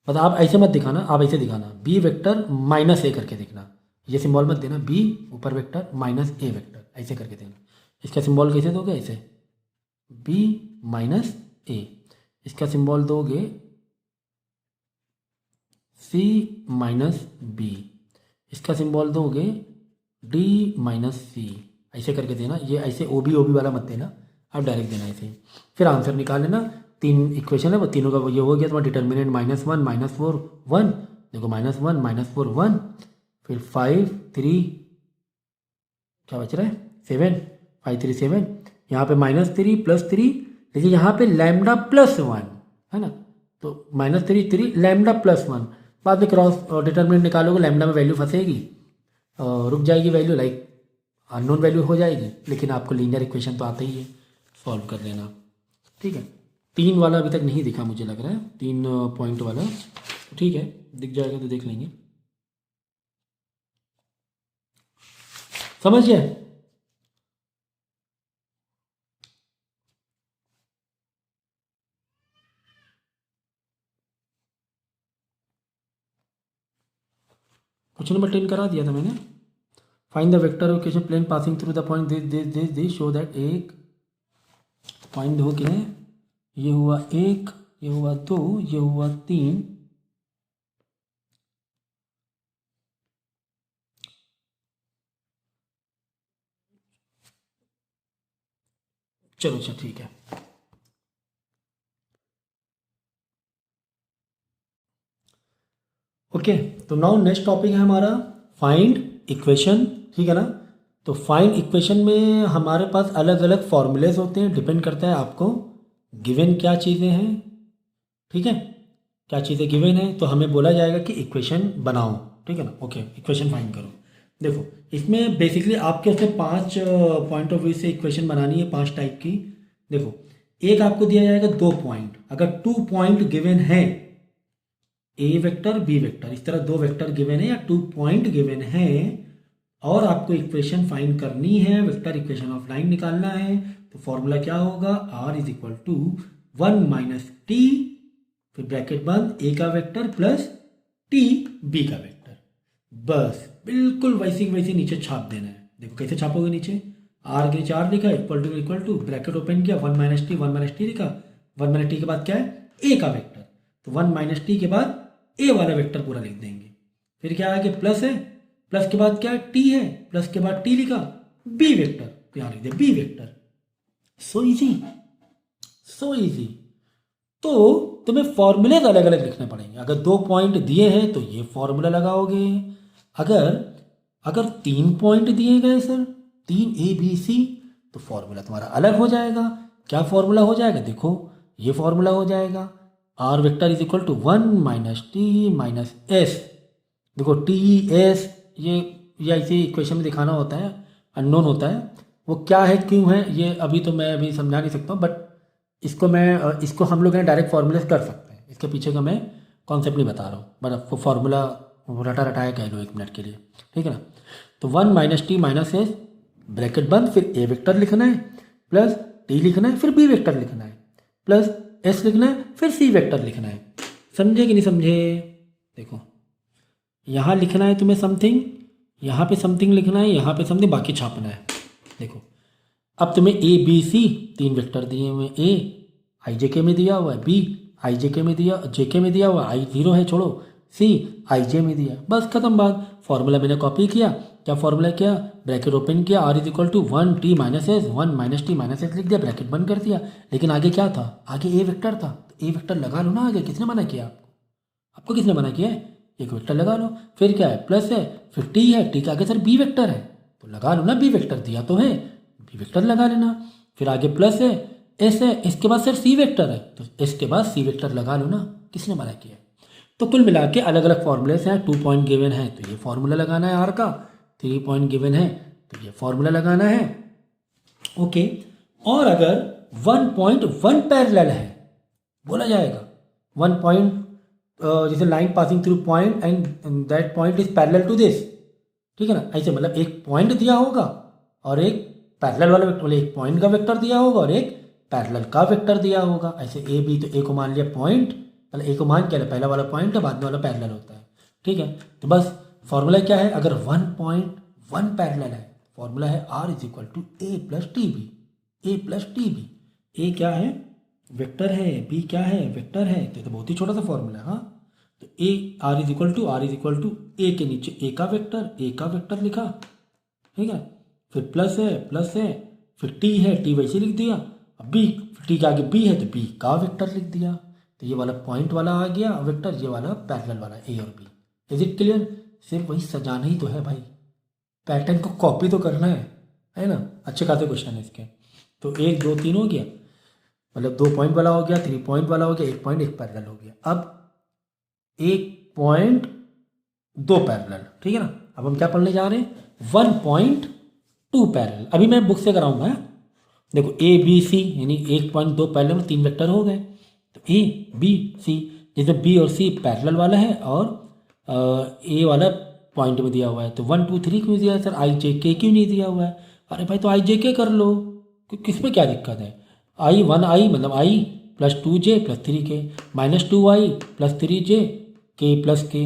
मतलब आप ऐसे मत दिखाना, आप ऐसे दिखाना, बी वेक्टर माइनस ए करके दिखना, ये सिंबल मत देना, बी ऊपर वेक्टर माइनस ए वेक्टर ऐसे करके देना। इसका सिंबल कैसे दोगे, ऐसे बी माइनस ए, इसका सिंबल दोगे सी माइनस बी, इसका सिंबल दोगे डी माइनस सी, ऐसे करके देना। ये ऐसे ओ बी वाला मत देना, आप डायरेक्ट देना ऐसे। फिर आंसर निकाल लेना, 3 इक्वेशन है वो तीनों का ये हो गया तुम्हारा डिटर्मिनेंट -1 -4 1, देखो -1 -4 1, फिर 5 3 क्या बच रहा है 7, 5 3 7, यहाँ पे -3 +3, लेकिन यहाँ पे लैम्डा +1 है ना, तो -3 3 लैम्डा +1, बाद में क्रॉस डिटर्मिनेंट निकालोगे, लैम्डा में वैल्यू फंसेगी, रुक जाएगी वैल्यू, लाइक अननोन वैल्यू हो जाएगी, लेकिन आपको लीनियर इक्वेशन तो आता ही है, सॉल्व कर लेना। ठीक है, 3 वाला अभी तक नहीं दिखा मुझे लग रहा है, 3 पॉइंट वाला, ठीक है दिख जाएगा तो देख लेंगे। समझ गए? क्वेश्चन नंबर 10 करा दिया था मैंने। Find the vector of equation plane passing through the point this show that एक पॉइंट हो गया, ये हुआ 1, ये हुआ 2, ये हुआ 3, चलो अच्छा ठीक है। ओके, तो नाउ नेक्स्ट टॉपिक है हमारा फाइंड इक्वेशन। ठीक है ना, तो फाइंड इक्वेशन में हमारे पास अलग अलग फॉर्मूलेज होते हैं, डिपेंड करता है आपको गिवन क्या चीज़ें हैं। ठीक है, क्या चीज़ें गिवन है, तो हमें बोला जाएगा कि इक्वेशन बनाओ। ठीक है ना, ओके इक्वेशन फाइंड करो। देखो इसमें बेसिकली आपके उसमें 5 पॉइंट ऑफ व्यू से इक्वेशन बनानी है, 5 टाइप की। देखो एक आपको दिया जाएगा 2 पॉइंट, अगर 2 पॉइंट गिवन है, ए वेक्टर बी वेक्टर, इस तरह 2 वेक्टर गिवन है या 2 पॉइंट गिवन है, और आपको इक्वेशन फाइंड करनी है, वेक्टर इक्वेशन ऑफ लाइन निकालना है, तो फॉर्मूला क्या होगा, r is equal to 1 minus t, फिर ब्रैकेट बंद, ए का वेक्टर प्लस टी बी का वेक्टर, बस बिल्कुल वैसे वैसे नीचे छाप देना है। देखो कैसे छापोगे, नीचे r के नीचे r लिखा, इक्वल टू ब्रैकेट ओपन किया, 1 माइनस टी लिखा, 1 माइनस टी के बाद क्या है, ए का वेक्टर, तो 1 माइनस टी के बाद ए वाला वेक्टर पूरा लिख देंगे। फिर क्या है कि प्लस है, प्लस के बाद क्या है, टी है, प्लस के बाद टी लिखा, बी वेक्टर, तो यहाँ लिख दिया B vector. So easy, so easy. तो तुम्हें फॉर्मूले अलग अलग लिखने पड़ेंगे। अगर 2 पॉइंट दिए हैं तो ये फॉर्मूला लगाओगे, अगर 3 पॉइंट दिए गए सर, 3 ए बी सी, तो फॉर्मूला तुम्हारा अलग हो जाएगा। क्या फॉर्मूला हो जाएगा, देखो ये फॉर्मूला हो जाएगा, r vector is equal to 1 minus t minus s. देखो टी एस ये ऐसे इक्वेशन में दिखाना होता है, अननोन होता है, वो क्या है क्यों है ये अभी तो मैं अभी समझा नहीं सकता हूँ, बट इसको हम लोग डायरेक्ट फार्मूले से कर सकते हैं। इसके पीछे का मैं कॉन्सेप्ट नहीं बता रहा हूँ, बट आपको फार्मूला रटा रटाया कह लो 1 मिनट के लिए, ठीक है ना। तो 1 minus t minus S bracket बंद, फिर ए वेक्टर लिखना है, प्लस टी लिखना है, फिर बी वेक्टर लिखना है, प्लस एस लिखना है, फिर सी वेक्टर लिखना है। समझे कि नहीं समझे? देखो यहाँ लिखना है तुम्हें समथिंग, यहाँ पे समथिंग लिखना है, यहाँ पे समथिंग, बाकी छापना है। देखो अब तुम्हें ए बी सी 3 वेक्टर दिए हुए हैं। ए आई जे के में दिया हुआ है, बी आई जे के में दिया हुआ है, आई 0 है छोड़ो, सी आई जे में दिया, बस खत्म बात। फॉर्मूला मैंने कॉपी किया, क्या फॉर्मूला किया, ब्रैकेट ओपन किया, r is equal to 1 t minus s, 1 minus t minus s लिख दिया, ब्रैकेट बंद कर दिया। लेकिन आगे क्या था, आगे ए वेक्टर था, तो ए वेक्टर लगा लो ना आगे। किसने मना किया आपको? आपको किसने मना किया है? एक वेक्टर लगा लो। फिर क्या है, प्लस है, फिर टी है, टी के आगे सर बी वेक्टर है, तो लगा लो ना, बी वेक्टर दिया तो है, बी वेक्टर लगा लेना। फिर आगे प्लस है, एस है, इसके बाद सर सी वेक्टर है, तो एस के बाद सी वेक्टर लगा लो ना। किसने मना किया? तो कुल मिला के अलग अलग फॉर्मूले हैं। 2 पॉइंट गिवन है तो ये फॉर्मूला लगाना है आर का, 3 पॉइंट गिवन है तो ये फॉर्मूला लगाना है। ओके, और अगर 1.1 पैरेलल है, बोला जाएगा 1 पॉइंट, जैसे line passing through point and that point is parallel to this, ठीक है ना। ऐसे मतलब एक पॉइंट दिया होगा और एक पैरेलल वाला वेक्टर, मतलब एक पॉइंट का वेक्टर दिया होगा और एक पैरेलल का वेक्टर दिया होगा। ऐसे ए बी, तो ए को मान लिया पॉइंट, मतलब ए को मान क्या है, पहला वाला पॉइंट है, बाद में वाला पैरेलल होता है, ठीक है। तो बस फॉर्मूला क्या है, अगर 1.1 पैरेलल है, फॉर्मूला है are is equal to A plus T B, A plus T B. A क्या है, वेक्टर है, बी क्या है, वेक्टर है, तो ये तो बहुत ही छोटा सा फॉर्मूला है। हाँ, तो A R is equal to A के नीचे ए का वेक्टर लिखा, ठीक है। फिर प्लस है, फिर टी है, टी वैसे लिख दिया। अब बी, टी के आगे बी है तो बी का वेक्टर लिख दिया। तो ये वाला पॉइंट वाला आ गया वेक्टर, ये वाला पैरेलल वाला, ए और बी। Is it clear? सिर्फ वही सजाना ही तो है भाई, पैटर्न को कॉपी तो करना है ना। अच्छे खासे क्वेश्चन है इसके। तो 1 2 3 हो गया, मतलब 2 पॉइंट वाला हो गया, 3 पॉइंट वाला हो गया, 1 पॉइंट 1 पैरेलल हो गया। अब 1 पॉइंट 2 पैरेलल, ठीक है ना। अब हम क्या पढ़ने जा रहे हैं, 1.2 पैरेलल। अभी मैं बुक से कराऊंगा। देखो ए बी सी यानी 1.2 पैरेलल में 3 वेक्टर हो गए। तो ए बी सी, जिसमें बी और सी पैरेलल वाला है और ए वाला पॉइंट में दिया हुआ है। तो 1 2 3 क्यों दिया है सर, आई जे के क्यों नहीं दिया हुआ है? अरे भाई तो आई जे के कर लो, किस में क्या दिक्कत है। आई 1 आई मतलब आई प्लस 2 जे प्लस 3 के, माइनस 2 आई प्लस 3 जे के प्लस के,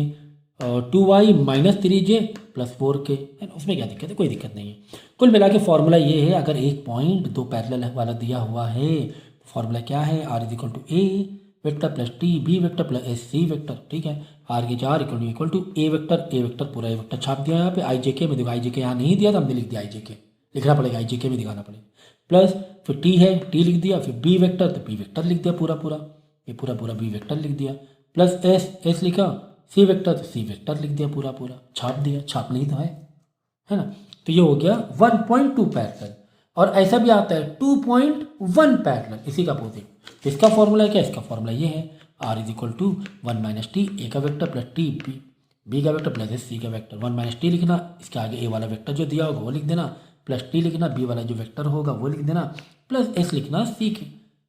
2 वाई माइनस 3 जे प्लस 4 के, है ना। उसमें क्या दिक्कत है, कोई दिक्कत नहीं है। कुल मिला के फॉर्मूला ये है, अगर 1.2 पैरेलल वाला दिया हुआ है, फॉर्मूला क्या है, are is equal to A vector plus T B vector plus s C vector, ठीक है। आर के 4 इक्वल टू ए वेक्टर पूरा ए वेक्टर छाप दिया यहाँ पे। आई जे के में देखो, आई जे के यहाँ नहीं दिया तो हमने लिख दिया आई जे के, लिखना पड़ेगा, आई जे के में दिखाना पड़ेगा। प्लस फिर टी है, टी लिख दिया, फिर बी वेक्टर तो बी वेक्टर लिख दिया पूरा, ये पूरा बी वेक्टर लिख दिया। प्लस एस लिखा, सी वेक्टर तो सी वेक्टर लिख दिया पूरा, छाप दिया, छाप नहीं तो है ना। तो ये हो गया 1.2 पैरेलल। और ऐसा भी आता है 2.1 पैरेलल, इसी का अपोजिट। इसका फॉर्मूला क्या है, इसका फॉर्मूला ये है, are is equal to 1 minus t A का वेक्टर प्लस टी बी का वेक्टर प्लस सी का वेक्टर। 1 माइनस टी लिखना, इसके आगे ए वाला वेक्टर जो दिया होगा वो लिख देना, प्लस टी लिखना, बी वाला जो वेक्टर होगा वो लिख देना, प्लस एस लिखना, सी के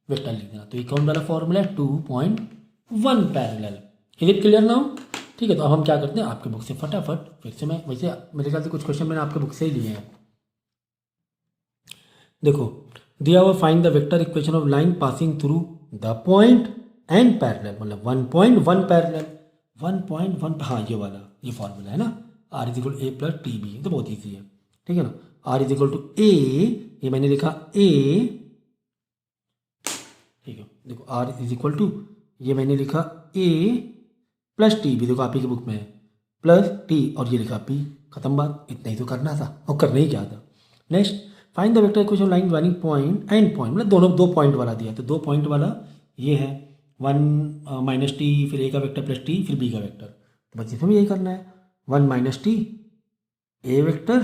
वेक्टर लिख देना। तो ये कौन वाला फॉर्मूला है, 2.1 parallel. Is it clear now? ठीक है, तो अब हम क्या करते हैं, आपके बुक से फटाफट फिर से, मैं वैसे मेरे ख्याल से कुछ क्वेश्चन मैंने आपके बुक से ही लिए हैं। देखो दिया हुआ, find the vector equation of line passing through the point and parallel, मतलब 1.1 पैरेलल, 1.1, हाँ ये वाला, ये फॉर्मूला है ना, r is equal A plus T B, तो बहुत ईजी है, ठीक है ना। R is equal to A, ये मैंने लिखा ए, ठीक है। देखो आर इज इक्वल टू, ये मैंने लिखा ए प्लस टी बी, देखो आप ही की बुक में है, प्लस टी और ये लिखा पी, खत्म बात। इतना ही तो करना था और करना ही क्या था। Next, find the vector equation line joining point and point, मतलब दोनों 2 पॉइंट वाला दिया, तो 2 पॉइंट वाला ये है 1 माइनस टी, फिर ए का वेक्टर प्लस टी, फिर बी का वेक्टर। तो बस इसमें भी यही करना है, 1 minus t A vector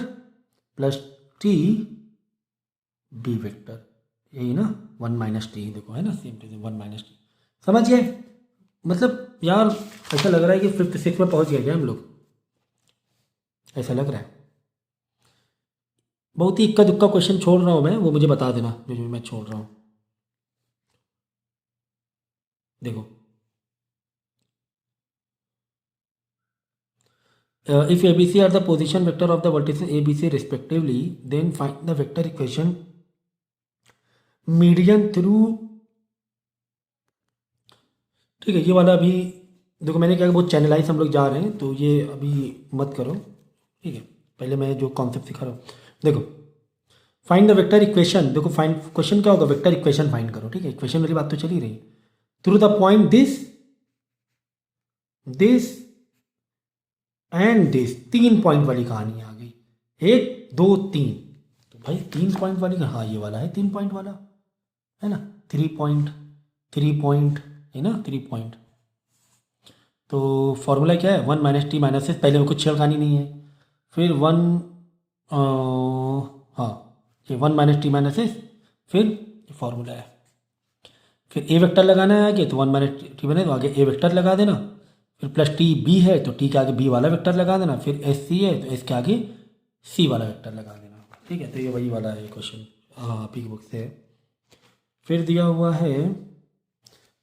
plus T B vector, यही ना, 1 माइनस टी, देखो है ना, same to same 1 minus t. समझ गए? मतलब यार ऐसा लग रहा है कि 5th 6th में पहुंच गए क्या हम लोग, ऐसा लग रहा है। बहुत ही इक्का दुक्का क्वेश्चन छोड़ रहा हूँ मैं, वो मुझे बता देना जो जो मैं छोड़ रहा हूँ। देखो, if ABC are the position vector of the vertices ABC respectively, then find the vector equation median through। ठीक है, ये वाला अभी देखो मैंने क्या बहुत चैनलाइज हम लोग जा रहे हैं, तो ये अभी मत करो। ठीक है, पहले मैं जो कॉन्सेप्ट सिखा रहा हूँ, देखो फाइंड द वेक्टर इक्वेशन। देखो फाइंड क्वेश्चन क्या होगा, वेक्टर इक्वेशन फाइंड करो। ठीक है, इक्वेशन वाली बात तो चली रही। Through the point this this and this, 3 point वाली कहानी आ गई। 1 2 3, तो भाई 3 पॉइंट वाली, हाँ ये वाला है 3 पॉइंट वाला, है ना। 3 पॉइंट 3 पॉइंट है ना, 3 पॉइंट। तो फॉर्मूला क्या है, 1 - t - s। पहले में कुछ छेड़खानी नहीं है। फिर 1, हाँ ये 1 - t - s, फिर फॉर्मूला है। फिर ए वेक्टर लगाना है आगे, तो 1 - t बने तो आगे ए वेक्टर लगा देना। फिर प्लस टी बी है तो टी के आगे बी वाला वेक्टर लगा देना। फिर एस सी है तो एस के आगे सी वाला वेक्टर लगा देना। ठीक है, तो ये वही वाला है क्वेश्चन, हाँ आप ही की बुक से है। फिर दिया हुआ है,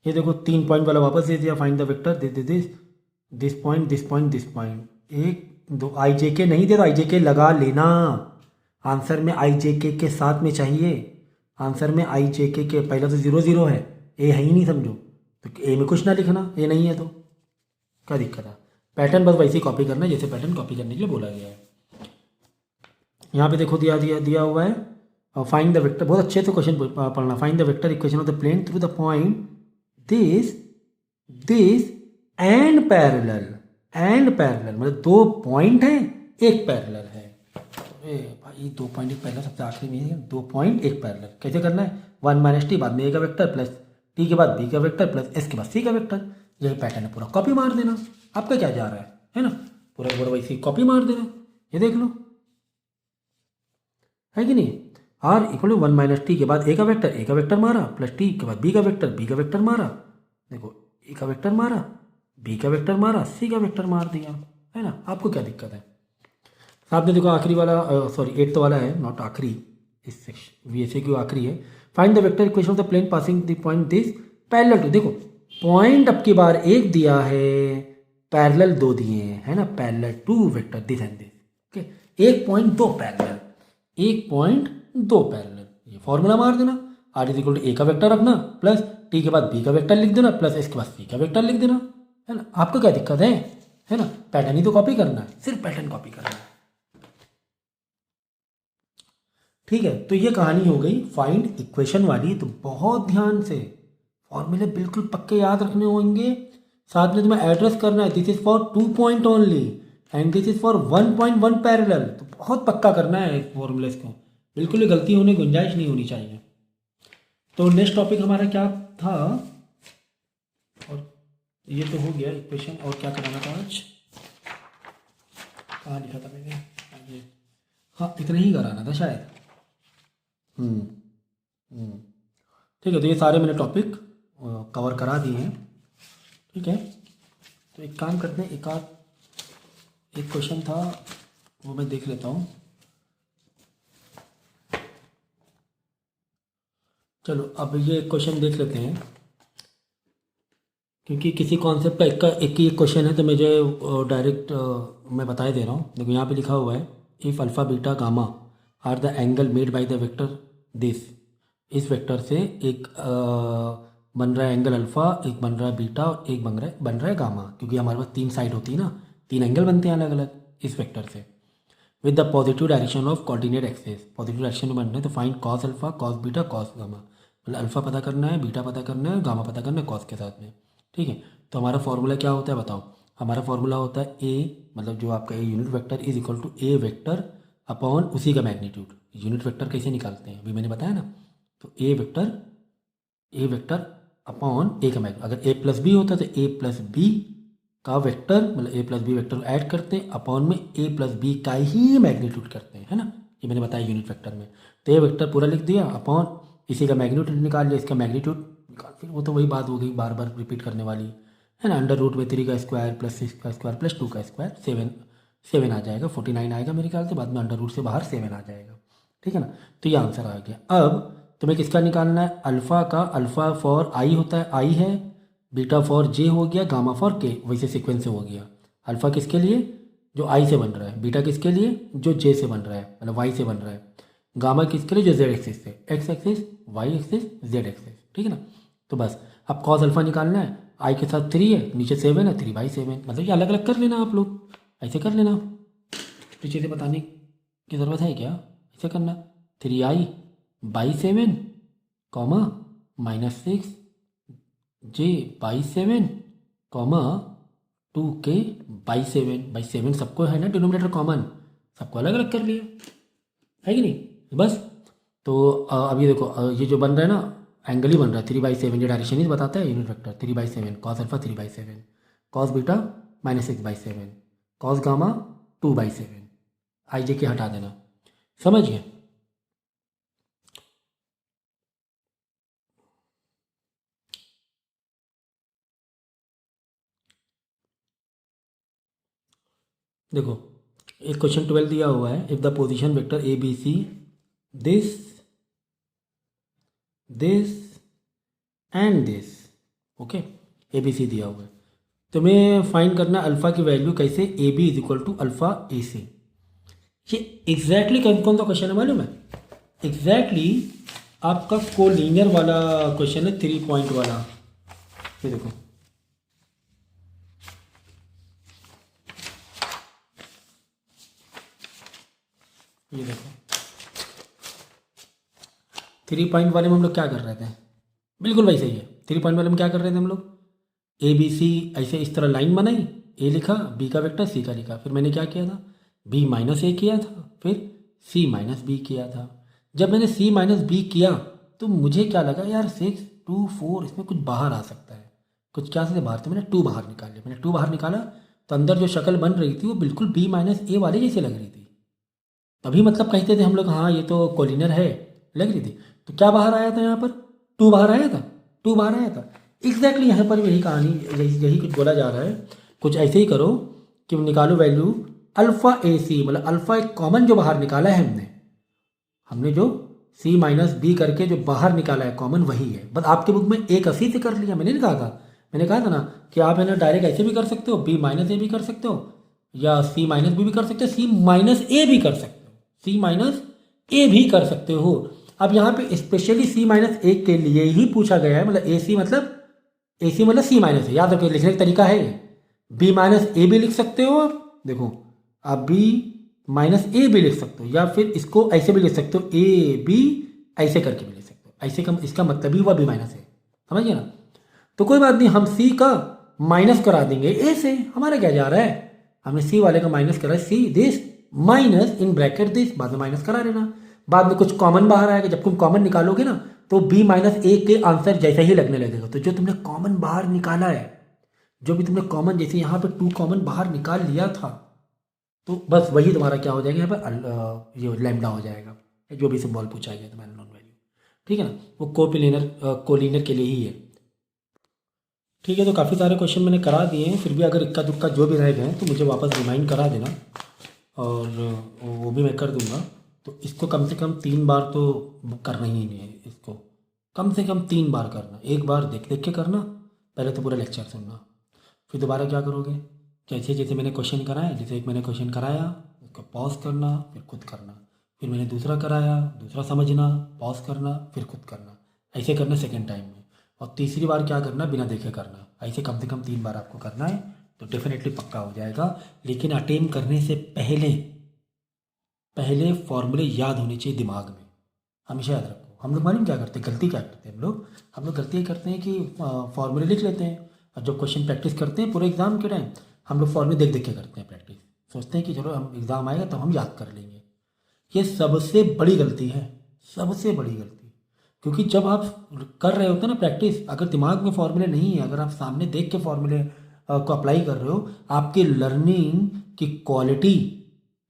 ये देखो 3 पॉइंट वाला वापस दे दिया, find the vector they they this point this point this point. 1 2 आई जे के नहीं दे तो आई जे के लगा लेना। आंसर में आई जे के साथ में चाहिए। आंसर में आई जे के पहला तो 0 0 है, ए है ही नहीं समझो, तो ए में कुछ ना लिखना, ए नहीं है तो क्या दिक्कत है। पैटर्न बस वैसे ही कॉपी करना है जैसे पैटर्न कॉपी करने के लिए बोला गया है। यहाँ पे देखो दिया हुआ है, फाइंड द वेक्टर, बहुत अच्छे से क्वेश्चन पढ़ना। Find the vector equation of the plane through the point this this and parallel. And parallel मतलब 2 पॉइंट है, एक पैरेलल है। अरे भाई 2 पॉइंट एक पैरेलल सबसे आखिरी में है, 2 पॉइंट एक पैरेलल। कैसे करना है, 1 - t बाद में ए का वेक्टर प्लस टी के बाद बी का वेक्टर प्लस एस के बाद सी का वेक्टर। यही पैटर्न है, पूरा कॉपी मार देना। आपका क्या जा रहा है ना, पूरा पूरा वैसे कॉपी मार देना। ये देख लो, है कि नहीं। आर इक्वल टू 1 - t के बाद ए का वेक्टर मारा, प्लस टी के बाद बी का वेक्टर मारा। देखो ए का वेक्टर मारा, बी का वेक्टर मारा, सी का वेक्टर मार दिया, है ना। आपको क्या दिक्कत है। साथ में देखो आखिरी वाला, सॉरी 8th वाला है, नॉट आखिरी, इस वी एस ए क्यू आखिरी है। Find the vector equation of the plane passing the point this parallel to. देखो पॉइंट अब की बार एक दिया है, पैरेलल 2 दिए हैं, है ना। Parallel to vector this and this, okay. 1 point 2 parallel, 1 point 2 parallel. ये फॉर्मूला मार देना, r is equal to A का वेक्टर रखना, प्लस टी के बाद बी का वेक्टर लिख देना, प्लस एस के बाद सी का वेक्टर लिख देना, है ना। आपको क्या दिक्कत है ना। पैटर्न ही तो कॉपी करना है, सिर्फ पैटर्न कॉपी करना है। ठीक है, तो ये कहानी हो गई फाइंड इक्वेशन वाली। तो बहुत ध्यान से फॉर्मूले बिल्कुल पक्के याद रखने होंगे। साथ में तुम्हें एड्रेस करना है, this is for 2 point only and this is for 1.1 parallel. तो बहुत पक्का करना है फॉर्मूलेस को, बिल्कुल भी गलती होने की गुंजाइश नहीं होनी चाहिए। तो नेक्स्ट टॉपिक हमारा क्या था, और ये तो हो गया इक्वेशन। और क्या कराना था आज, कहाँ लिखा था मैंने, हाँ इतना ही कराना था शायद। ठीक है, तो ये सारे मैंने टॉपिक कवर करा दिए हैं। ठीक है, तो एक काम करते हैं, एक क्वेश्चन था वो मैं देख लेता हूँ। चलो अब ये क्वेश्चन देख लेते हैं, क्योंकि किसी कॉन्सेप्ट का एक ही क्वेश्चन है तो मुझे डायरेक्ट मैं बता ही दे रहा हूँ। देखो यहाँ पे लिखा हुआ है, if alpha beta gamma are the angle made by the vector this. इस वेक्टर से एक बन रहा है एंगल अल्फ़ा, एक बन रहा है बीटा, और एक बन रहा है गामा, क्योंकि हमारे पास 3 साइड होती है ना, 3 एंगल बनते हैं अलग अलग इस वेक्टर से। With the positive direction of coordinate axes, positive direction में बनना है तो find cos alpha cos beta cos gamma. मतलब अल्फ़ा पता करना है, बीटा पता करना है, गामा पता करना है कॉस के साथ में। ठीक है, तो हमारा फॉर्मूला क्या होता है बताओ। हमारा फॉर्मूला होता है ए, मतलब जो आपका A unit vector is equal to A vector upon उसी का मैग्नीट्यूड। यूनिट वेक्टर कैसे निकालते हैं अभी मैंने बताया ना, तो ए वेक्टर अपॉन ए का मैग्नीट्यूड। अगर ए प्लस बी होता तो ए प्लस बी का वेक्टर, मतलब ए प्लस बी वेक्टर ऐड करते हैं, अपॉन में ए प्लस बी का ही मैग्नीट्यूड करते हैं, है ना। ये मैंने बताया यूनिट वेक्टर में। तो ए वेक्टर पूरा लिख दिया, अपॉन इसी का मैग्नीट्यूड निकाल लिया, इसका मैग्नीट्यूड निकाल, फिर वो तो वही बात हो गई बार बार रिपीट करने वाली, है ना। अंडर रूट में 3 का स्क्वायर प्लस 6 का स्क्वायर प्लस 2 का स्क्वायर, 7 आ जाएगा, 49 आएगा मेरे ख्याल से। बाद में अंडर रूट से बाहर 7 आ जाएगा। ठीक है ना। तो ये आंसर आ गया। अब तुम्हें किसका निकालना है, अल्फ़ा का। अल्फ़ा फॉर आई होता है, आई है, बीटा फॉर जे हो गया, गामा फॉर के, वैसे सीक्वेंस से हो गया। अल्फ़ा किसके लिए, जो आई से बन रहा है, बीटा किसके लिए, जो जे से बन रहा है, मतलब वाई से बन रहा है, गामा किसके लिए, जो जेड एक्सिस से, X axis, Y axis, Z axis, ठीक है ना। तो बस अब कॉस अल्फ़ा निकालना है, आई के साथ 3 है, नीचे 7 है, 3/7, मतलब ये अलग अलग कर लेना आप लोग, ऐसे कर लेना। तो चीज़ें बताने की ज़रूरत है क्या, ऐसे करना, 3i/7 comma -6 j/7 comma 2k/7 सबको है ना डिनोमिनेटर कॉमन, सबको अलग अलग कर लिया, है कि नहीं। बस तो अब ये देखो, ये जो बन रहा है ना एंगल ही बन रहा है 3/7, ये डायरेक्शन ही बताता है unit vector 3/7, cos alpha 3/7, cos beta -6/7, cos gamma 2/7, आई जे के हटा देना, समझ गए। देखो एक क्वेश्चन 12 दिया हुआ है, if the position vector A B C this this and this, okay, A B C दिया हुआ है, तुम्हें फाइंड करना अल्फ़ा की वैल्यू कैसे, A B is equal to alpha A C. ये एग्जैक्टली कौन सा क्वेश्चन है मालूम है, एग्जैक्टली आपका कोलिनियर वाला क्वेश्चन है, 3 पॉइंट वाला। ये देखो ये देखो 3 पॉइंट वाले में हम लोग क्या कर रहे थे, बिल्कुल वैसे ही है। 3 पॉइंट वाले में क्या कर रहे थे हम लोग, ए बी सी ऐसे इस तरह लाइन बनाई, ए लिखा, बी का वेक्टर, सी का लिखा, फिर मैंने क्या किया था, बी माइनस ए किया था, फिर सी माइनस बी किया था। जब मैंने सी माइनस बी किया तो मुझे क्या लगा, यार 6 2 4 इसमें कुछ बाहर आ सकता है, कुछ क्या से बाहर, तो मैंने 2 बाहर निकाल लिया। मैंने 2 बाहर निकाला तो अंदर जो शक्ल बन रही थी वो बिल्कुल बी माइनस ए वाले जैसे लग रही थी, तभी मतलब कहते थे हम लोग हाँ ये तो कोलिनर है, लग रही थी। तो क्या बाहर आया था यहाँ पर, 2 बाहर आया था, 2 बाहर आया था। एग्जैक्टली यहाँ पर यही कहानी, यही कुछ बोला जा रहा है, कुछ ऐसे ही करो कि निकालो वैल्यू अल्फ़ा ए सी, मतलब अल्फ़ा एक कॉमन जो बाहर निकाला है हमने जो सी माइनस बी करके जो बाहर निकाला है कॉमन वही है। बस आपके बुक में एक 80 से कर लिया, मैंने नहीं कहा था, मैंने कहा था ना कि आप है ना डायरेक्ट ऐसे भी कर सकते हो, बी माइनस ए भी कर सकते हो, या सी माइनस बी भी कर सकते हो, सी माइनस ए भी कर सकते हो, सी माइनस ए भी कर सकते हो। अब यहाँ पे स्पेशली सी माइनस ए के लिए ही पूछा गया है, मतलब ए सी मतलब सी माइनस है, याद रखिए लिखने का तरीका है, बी माइनस ए भी लिख सकते हो आप, देखो आप बी माइनस ए भी लिख सकते हो, या फिर इसको ऐसे भी लिख सकते हो, ए बी ऐसे करके भी लिख सकते हो, ऐसे का इसका मतलब ही हुआ बी माइनस ए, समझिए ना। तो कोई बात नहीं, हम सी का माइनस करा देंगे ए से, हमारा क्या जा रहा है, हमने सी वाले का माइनस करा, see this minus in bracket this, बाद में माइनस करा देना, बाद में कुछ कॉमन बाहर आएगा, जब तुम कॉमन निकालोगे ना तो बी माइनस ए के आंसर जैसा ही लगने लगेगा। तो जो तुमने कॉमन बाहर निकाला है, जो भी तुमने कॉमन, जैसे यहाँ पे 2 कॉमन बाहर निकाल लिया था, तो बस वही तुम्हारा क्या हो जाएगा यहाँ पर, ये लैम्डा हो जाएगा, जो भी सिंबल पूछा गया तुम्हारा नॉन वैल्यू, ठीक है ना, वो कोलिनर के लिए ही है। ठीक है, तो काफ़ी सारे क्वेश्चन मैंने करा दिए हैं, फिर भी अगर इक्का दुक्का जो भी रह गए हैं तो मुझे वापस रिमाइंड करा देना, और वो भी मैं कर दूंगा। तो इसको कम से कम 3 बार तो करना ही नहीं है, इसको कम से कम 3 बार करना, एक बार देख देख के करना, पहले तो पूरा लेक्चर सुनना, फिर दोबारा क्या करोगे, जैसे जैसे मैंने क्वेश्चन कराया, जैसे एक मैंने क्वेश्चन कराया उसको पॉज करना, फिर खुद करना, फिर मैंने दूसरा कराया, दूसरा समझना, पॉज करना, फिर खुद करना, ऐसे करना सेकेंड टाइम में, और तीसरी बार क्या करना, बिना देखे करना, ऐसे कम से कम 3 बार आपको करना है, तो डेफिनेटली पक्का हो जाएगा। लेकिन अटेम्प्ट करने से पहले फॉर्मूले याद होने चाहिए दिमाग में, हमेशा याद रखो। हम लोग मालूम क्या करते हैं, गलती क्या करते हैं हम लोग गलती ये करते हैं कि फॉर्मूले लिख लेते हैं, और जब क्वेश्चन प्रैक्टिस करते हैं पूरे एग्जाम के टाइम, हम लोग फॉर्मूले देख देख के करते हैं प्रैक्टिस, सोचते हैं कि चलो हम एग्ज़ाम आएगा तब हम याद कर लेंगे। ये सबसे बड़ी गलती है, सबसे बड़ी गलती, क्योंकि जब आप कर रहे होते हैं ना प्रैक्टिस, अगर दिमाग में फॉर्मूले नहीं है, अगर आप सामने देख के फॉर्मूले को अप्लाई कर रहे हो, आपकी लर्निंग की क्वालिटी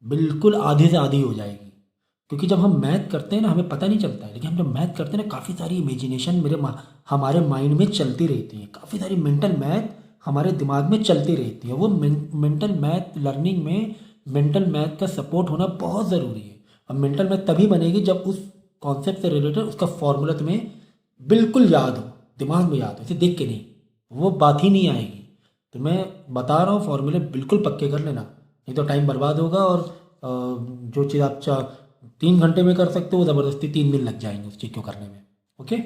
बिल्कुल आधे से आधी हो जाएगी। क्योंकि जब हम मैथ करते हैं ना हमें पता नहीं चलता है, लेकिन हम जब मैथ करते हैं ना काफ़ी सारी इमेजिनेशन हमारे माइंड में चलती रहती है, काफ़ी सारी मेंटल मैथ हमारे दिमाग में चलती रहती है। वो मेंटल मैथ लर्निंग में मेंटल मैथ का सपोर्ट होना बहुत ज़रूरी है। अब मेंटल मैथ तभी बनेगी जब उस कॉन्सेप्ट से रिलेटेड उसका फॉर्मूला तुम्हें बिल्कुल याद हो, दिमाग में याद हो, इसे देख के नहीं, वो बात ही नहीं आएगी। तो मैं बता रहा हूँ फॉर्मूले बिल्कुल पक्के कर लेना, नहीं तो टाइम बर्बाद होगा और जो चीज़ आप 3 घंटे में कर सकते हो वो ज़बरदस्ती 3 दिन लग जाएंगे उस चीज़ को करने में। ओके।